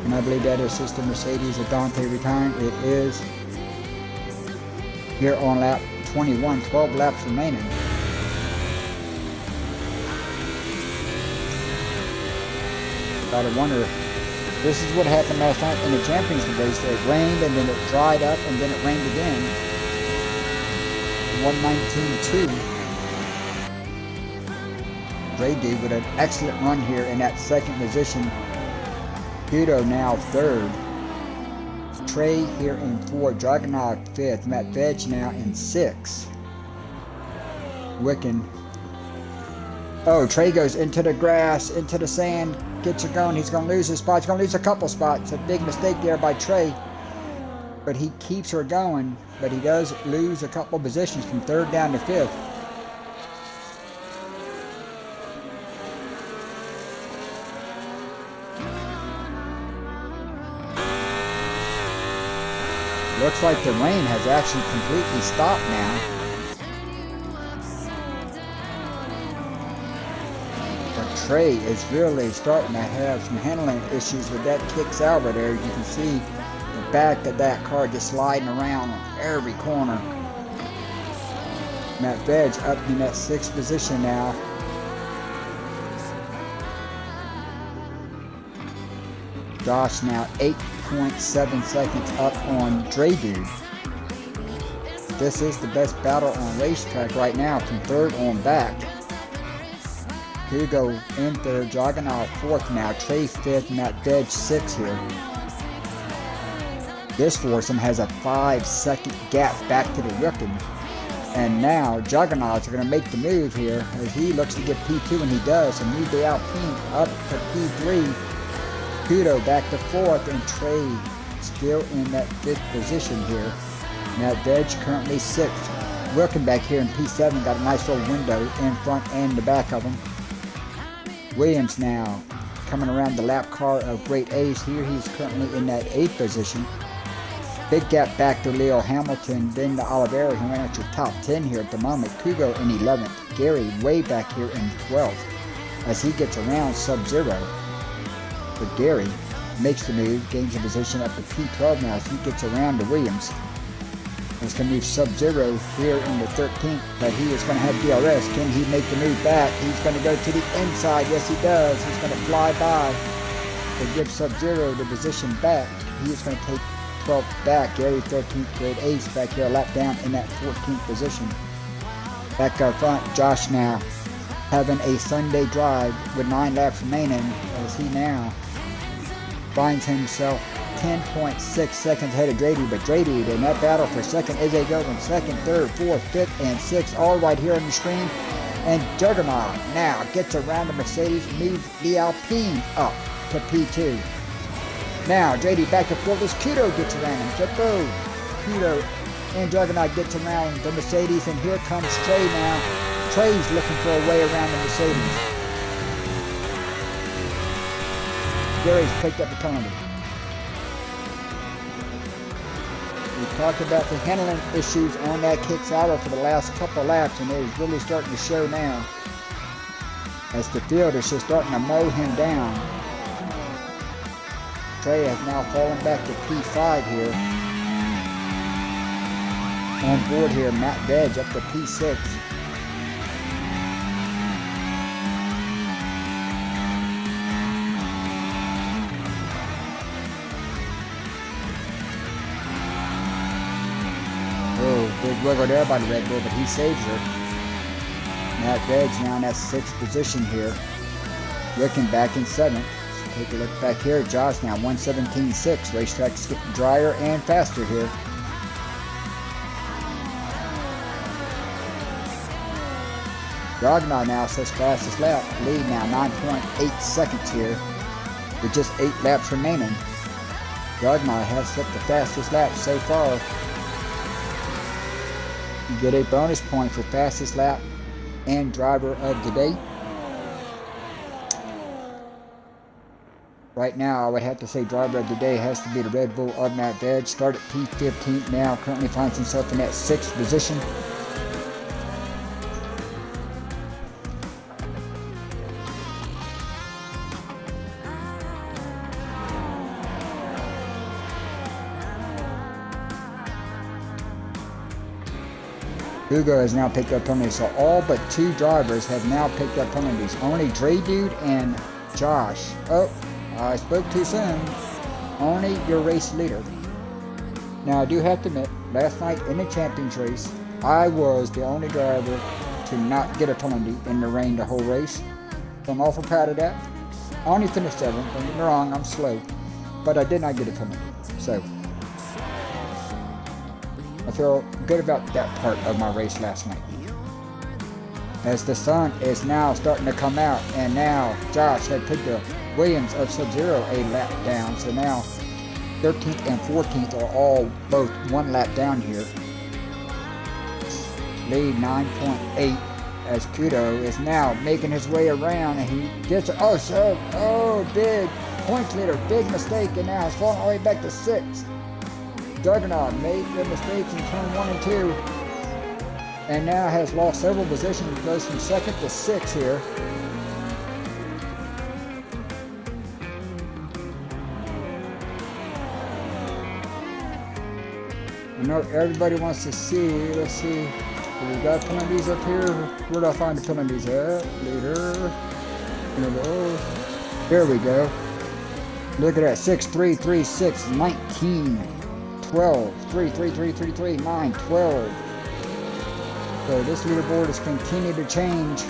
and I believe that is the Mercedes of Dante retiring. It is. Here on lap 21, 12 laps remaining. Gotta wonder, this is what happened last night in the championship race. It rained and then it dried up and then it rained again. 119.2. Brady with an excellent run here in that second position. Guido now 3rd. Trey here in 4th, Dragunov 5th, Matt Veg now in 6th. Wicken. Oh, Trey goes into the grass, into the sand, gets her going. He's going to lose his spot. He's going to lose a couple spots. A big mistake there by Trey. But he keeps her going, but he does lose a couple positions from 3rd down to 5th. Looks like the rain has actually completely stopped now. But Trey is really starting to have some handling issues with that kick salvo there. You can see the back of that car just sliding around on every corner. Matt Veg up in that 6th position now. Josh now 8.7 seconds up on Dre Dude. This is the best battle on racetrack right now from 3rd on back. Hugo in 3rd, Dragunov 4th now, Trey 5th, Matt Veg 6th here. This foursome has a 5-second gap back to the Wicken. And now Juggernauts are going to make the move here as he looks to get P2, and he does, and move the Alpine up to P3. Kudo back to 4th, and Trey still in that 5th position here. Now Veg currently 6th. Wilkin back here in P7 got a nice little window in front and the back of him. Williams now coming around the lap car of Great Ace here. He's currently in that 8th position. Big gap back to Leo Hamilton, then to Oliveira, who went out your top 10 here at the moment. Kugo in 11th. Gary way back here in 12th as he gets around Sub-Zero. But Gary makes the move, gains a position up to P12 now as he gets around to Williams. He's going to move Sub-Zero here in the 13th, but he is going to have DRS. Can he make the move back? He's going to go to the inside. Yes, he does. He's going to fly by to give Sub-Zero the position back. He is going to take 12th back. Gary 13th, Great Ace back here, a lap down in that 14th position. Back up front, Josh now having a Sunday drive with 9 laps remaining as he now finds himself 10.6 seconds ahead of Drady, but Drady in that battle for second is a go in second, third, fourth, fifth, and sixth, all right here on the screen. And Juggernaut now gets around the Mercedes, moves the Alpine up to P2. Now Drady back to fourth as Kudo gets around him. Jumbo, Kudo and Juggernaut gets around the Mercedes, and here comes Trey now. Trey's looking for a way around the Mercedes. Gary's picked up the penalty. We talked about the handling issues on that kick salvo for the last couple laps, and it is really starting to show now. as the field is just starting to mow him down. Trey has now fallen back to P5 here. On board here, Matt Veg up to P6. Oh, big wiggle there by the Red Bull, but he saves her. Matt Veg now in that 6th position here. Ricken back in 7th. So take a look back here. Josh now 1:17.6. Racetrack's getting drier and faster here. Ragnar now says fastest lap. Lead now 9.8 seconds here with just 8 laps remaining. Ragnar has set the fastest lap so far. You get a bonus point for fastest lap and driver of the day. Right now, I would have to say driver of the day has to be the Red Bull of Matt Veg. Started P15 now, currently finds himself in that 6th position. Hugo has now picked up penalties, so all but 2 drivers have now picked up penalties. Only Dre Dude and Josh. Oh, I spoke too soon. Only your race leader. Now I do have to admit, last night in the Champions race, I was the only driver to not get a penalty in the rain the whole race. So I'm awful proud of that. I only finished 7th, don't get me wrong, I'm slow. But I did not get a penalty. So I feel good about that part of my race last night. As the sun is now starting to come out, and now Josh had put the Williams of Sub-Zero a lap down, so now 13th and 14th are all both 1 lap down here. Lead 9.8 as Kudo is now making his way around, and he gets big points leader, big mistake, and now has fallen all the way back to 6th. Juggernaut made the mistakes in turn 1 and 2 and now has lost several positions, goes from 2nd to 6th here. I know everybody wants to see, let's see, we got penalties up here. Where do I find the penalties at? Later. There we go. Look at that, 6, 3, 3, 6, 19. 12, 3, 3, 3, 3, 3, 9, 12. So this leaderboard has continued to change.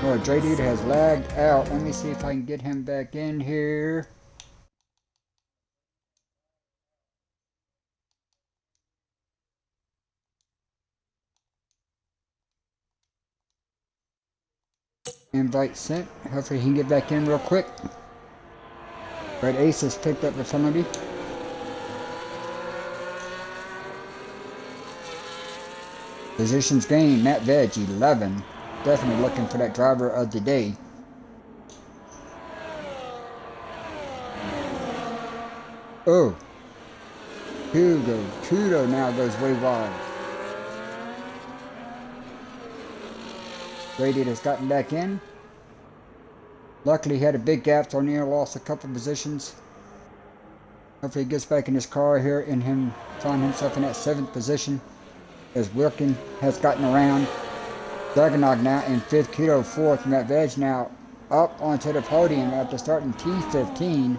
Oh, Dre Dude has lagged out. Let me see if I can get him back in here. Invite sent. Hopefully he can get back in real quick. Red Ace has picked up the penalty. Positions gained. Matt Veg 11. Definitely looking for that driver of the day. Oh. Kudo now goes way wide. Brady has gotten back in. Luckily he had a big gap, so O'Neill lost a couple positions. Hopefully he gets back in his car here and find himself in that 7th position as Wilkin has gotten around. Juggernaut now in 5th, Kudo 4th, Matt Veg now up onto the podium after starting T15.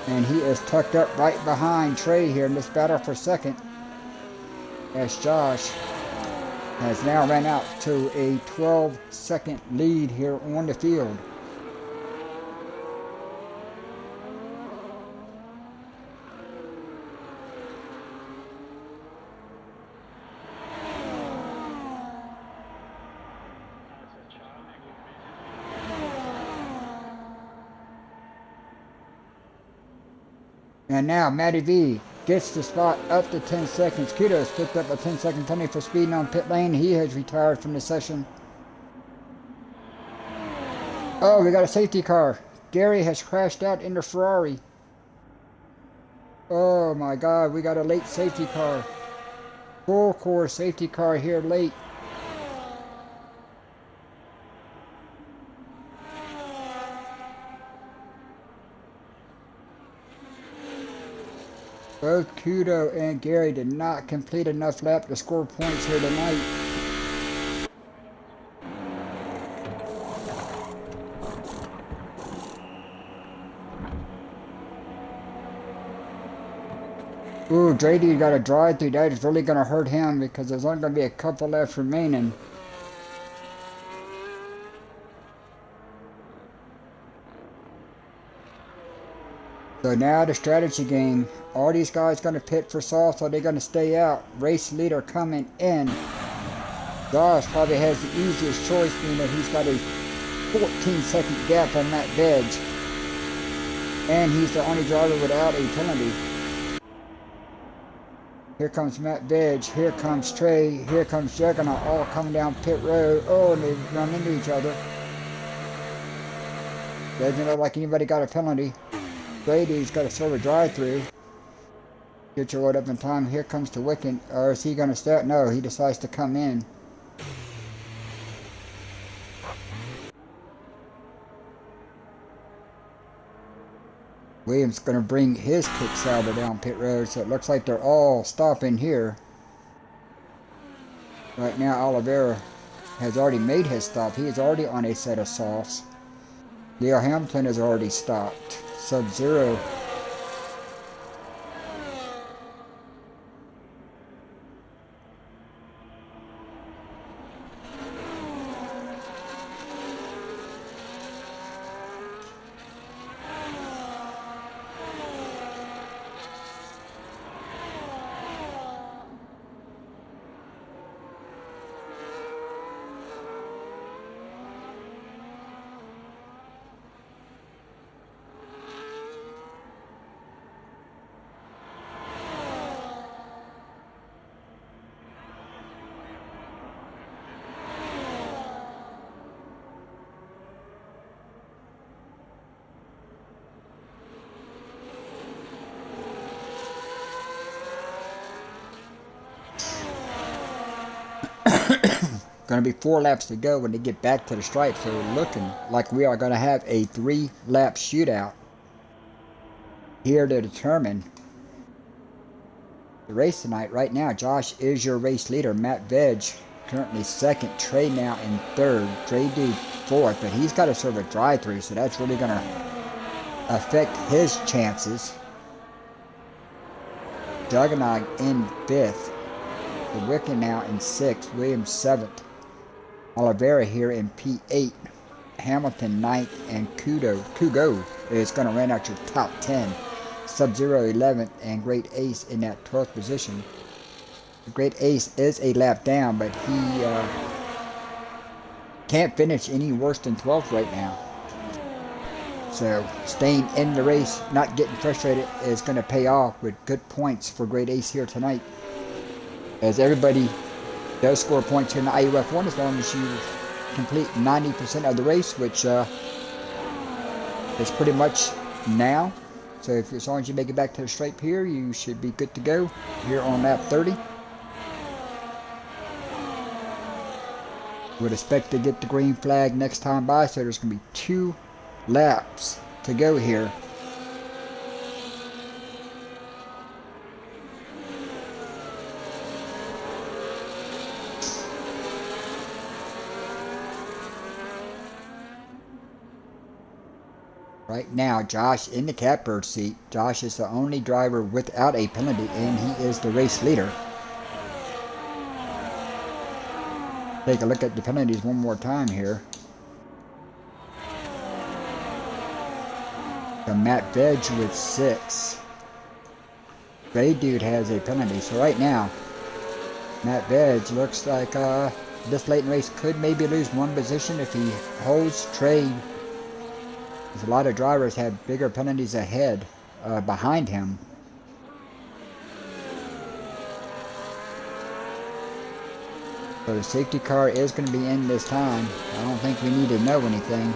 And he is tucked up right behind Trey here in this battle for 2nd. As Josh has now ran out to a 12-second lead here on the field. And now Matty V gets the spot up to 10 seconds. Kudo's picked up a 10-second penalty for speeding on pit lane. He has retired from the session. Oh, we got a safety car. Gary has crashed out in the Ferrari. Oh my God, we got a late safety car. Full core safety car here late. Both Kudo and Gary did not complete enough lap to score points here tonight. Ooh, Drady got a drive through. That is really going to hurt him because there's only going to be a couple left remaining. So now the strategy game. All these guys going to pit for soft, so they're going to stay out. Race leader coming in. Josh probably has the easiest choice, being that he's got a 14-second gap on Matt Veg. And he's the only driver without a penalty. Here comes Matt Veg, here comes Trey, here comes Juggernaut, all coming down pit road. Oh, and they run into each other. Doesn't look like anybody got a penalty. Brady's got a silver drive-through. Get your load up in time. Here comes the Wicken. Or is he going to start? No, he decides to come in. Williams going to bring his Quicksilver down pit road, so it looks like they're all stopping here. Right now, Oliveira has already made his stop. He is already on a set of softs. Leo Hamilton has already stopped. Sub-Zero. Going to be 4 laps to go when they get back to the stripe, so looking like we are going to have a 3-lap shootout here to determine the race tonight. Right now, Josh is your race leader. Matt Veg currently second. Trey now in third. Trey Dude fourth, but he's got to serve a drive-through, so that's really going to affect his chances. Juggernaut in fifth. The Wicken now in sixth. Williams seventh. Oliveira here in P8, Hamilton 9th, and Kugo is going to run out your top 10. Sub-Zero 11th, and Great Ace in that 12th position. The Great Ace is a lap down, but he can't finish any worse than 12th right now. So staying in the race, not getting frustrated, is going to pay off with good points for Great Ace here tonight. As everybody does score points here in the IUF1 as long as you complete 90% of the race, which is pretty much now. So as long as you make it back to the stripe here, you should be good to go here on lap 30. Would expect to get the green flag next time by, so there's going to be 2 laps to go here. Right now, Josh in the catbird seat. Josh is the only driver without a penalty, and he is the race leader. Take a look at the penalties one more time here. So Matt Veg with 6. Ray Dude has a penalty. So right now, Matt Veg looks like this late in race could maybe lose 1 position if he holds Trey. A lot of drivers have bigger penalties ahead, behind him. So the safety car is going to be in this time. I don't think we need to know anything.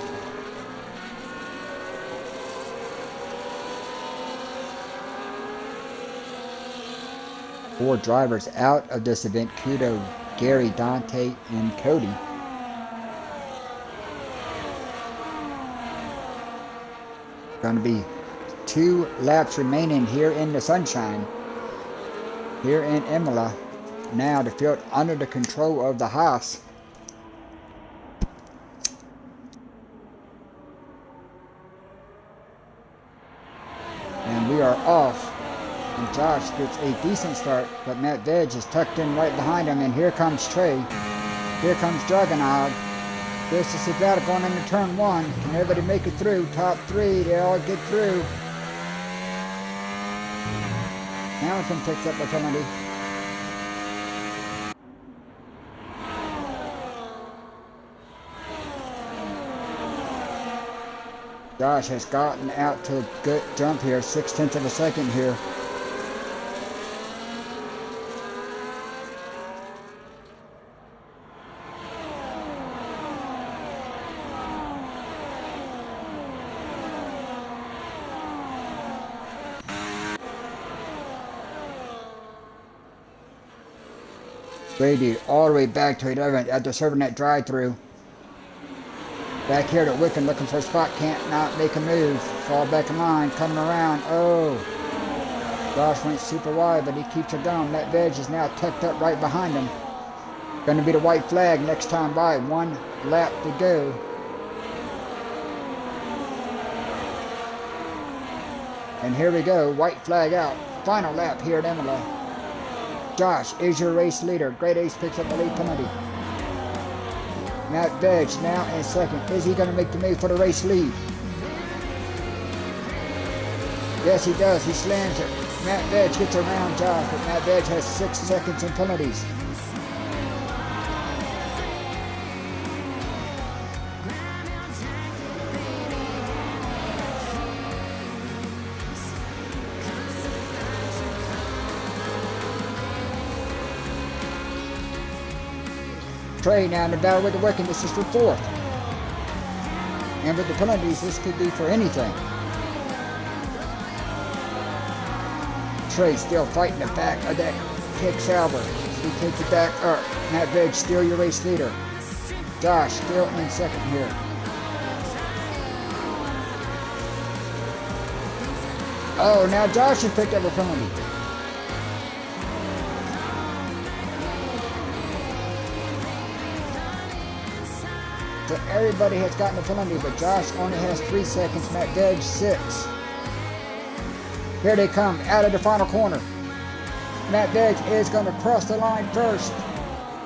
4 drivers out of this event. Kudo, Gary, Dante, and Cody. Going to be 2 laps remaining here in the sunshine, here in Imola. Now the field under the control of the Haas. And we are off. And Josh gets a decent start, but Matt Veg is tucked in right behind him. And here comes Trey. Here comes Juggernaut. This is Savannah going into turn 1. Can everybody make it through? Top 3, they all get through. Hamilton picks up the penalty. Josh has gotten out to a good jump here, 0.6 of a second here. Brady all the way back to 11th after serving that drive-through. Back here to Wickham looking for a spot, can't not make a move. Fall back in line, coming around. Oh, Josh went super wide, but he keeps it going. That Veg is now tucked up right behind him. Going to be the white flag next time by. 1 lap to go. And here we go, white flag out. Final lap here at Imola. Josh is your race leader. Great Ace picks up the lead penalty. Matt Veg now in second. Is he going to make the move for the race lead? Yes, he does. He slams it. Matt Veg gets around Josh, but Matt Veg has 6 seconds in penalties. Trey now in the battle with the Wickham. This is for 4th. And with the penalties, this could be for anything. Trey still fighting the back of that kick salver. He takes it back up. Matt Veg still your race leader. Josh still in second here. Oh, now Josh has picked up a penalty. So everybody has gotten a penalty, but Josh only has 3 seconds. Matt Veg 6. Here they come out of the final corner. Matt Veg is going to cross the line first.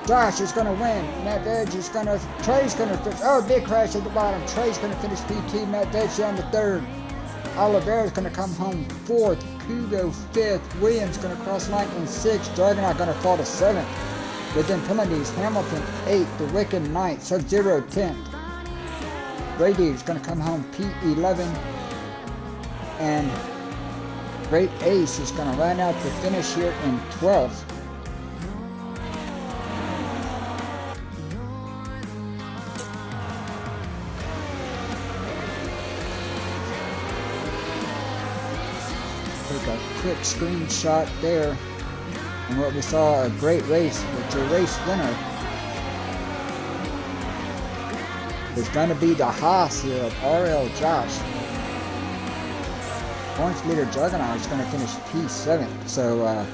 Josh is going to win. Matt Veg is going to, Trey's going to finish. Oh, big crash at the bottom. Trey's going to finish P2. Matt Veg down to 3rd. Oliveira's going to come home 4th. Kudo 5th. Williams going to cross the line in 6th. Juggernaut going to fall to 7th. Within penalties, Hamilton 8th. The Wickham 9th. Sub-Zero 10th. Brady is going to come home P11. And Great Ace is going to run out to finish here in 12th. Take a quick screenshot there. And what we saw, a great race, but your race winner is going to be the Haas here of RL Josh. Points leader Juggernaut is going to finish P7. So a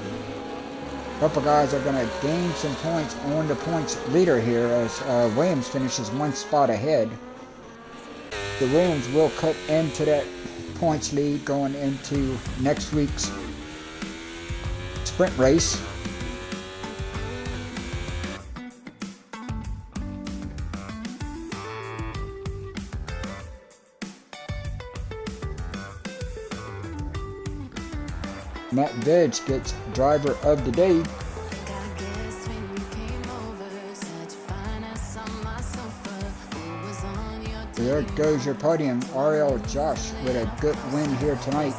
couple guys are going to gain some points on the points leader here as Williams finishes 1 spot ahead. The Williams will cut into that points lead going into next week's sprint race. Matt Veg gets driver of the day. There goes your podium. RL Josh with a good win here tonight.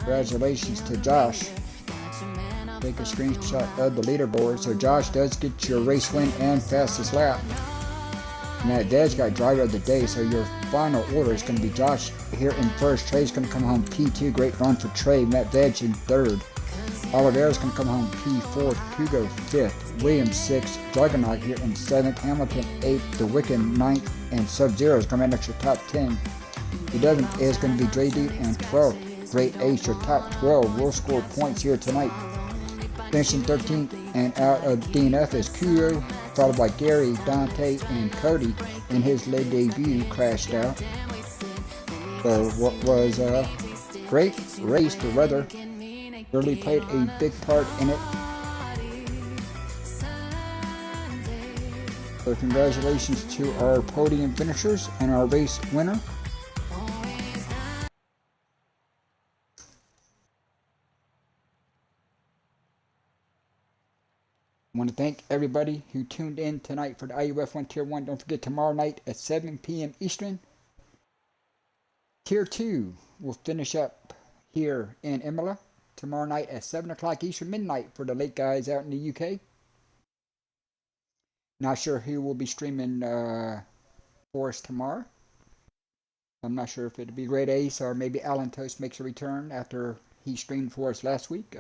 Congratulations to Josh. Take a screenshot of the leaderboard. So Josh does get your race win and fastest lap. Matt Dad's got driver of the day, so your final order is going to be Josh here in first. Trey's going to come home P2. Great run for Trey. Matt Veg in third. Oliveira's going to come home P4th. Hugo 5th. Williams 6th. Juggernaut here in 7th. Hamilton 8th. The Wicked 9th. And Sub-Zero is coming in at your top 10. 11th is going to be Dre Deep and 12th. Great Ace, your top 12 will score points here tonight. Finishing 13th and out of DNF is Kuro, followed by Gary, Dante, and Cody in his lead debut crashed out. So what was a great race, the weather really played a big part in it. So congratulations to our podium finishers and our race winner. I want to thank everybody who tuned in tonight for the IUF1 Tier 1. Don't forget tomorrow night at 7 p.m. Eastern. Tier 2 will finish up here in IMOLA tomorrow night at 7 o'clock Eastern, midnight for the late guys out in the UK. Not sure who will be streaming for us tomorrow. I'm not sure if it'll be Great Ace or maybe Alan Toast makes a return after he streamed for us last week.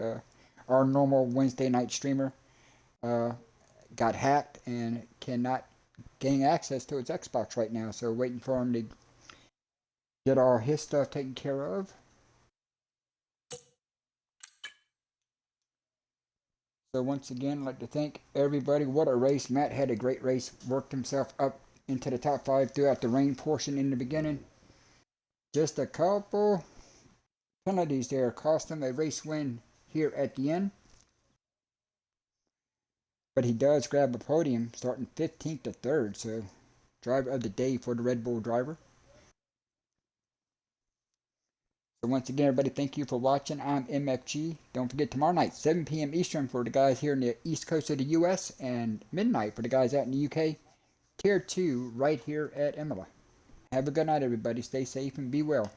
Our normal Wednesday night streamer got hacked and cannot gain access to his Xbox right now, so waiting for him to get all his stuff taken care of. So once again, I'd like to thank everybody. What a race. Matt had a great race, worked himself up into the top 5 throughout the rain portion in the beginning. Just a couple penalties there cost him a race win here at the end. But he does grab a podium starting 15th to 3rd, so driver of the day for the Red Bull driver. So once again, everybody, thank you for watching. I'm MFG. Don't forget tomorrow night, 7 p.m. Eastern for the guys here in the east coast of the U.S. and midnight for the guys out in the UK. Tier 2 right here at IMOLA. Have a good night, everybody. Stay safe and be well.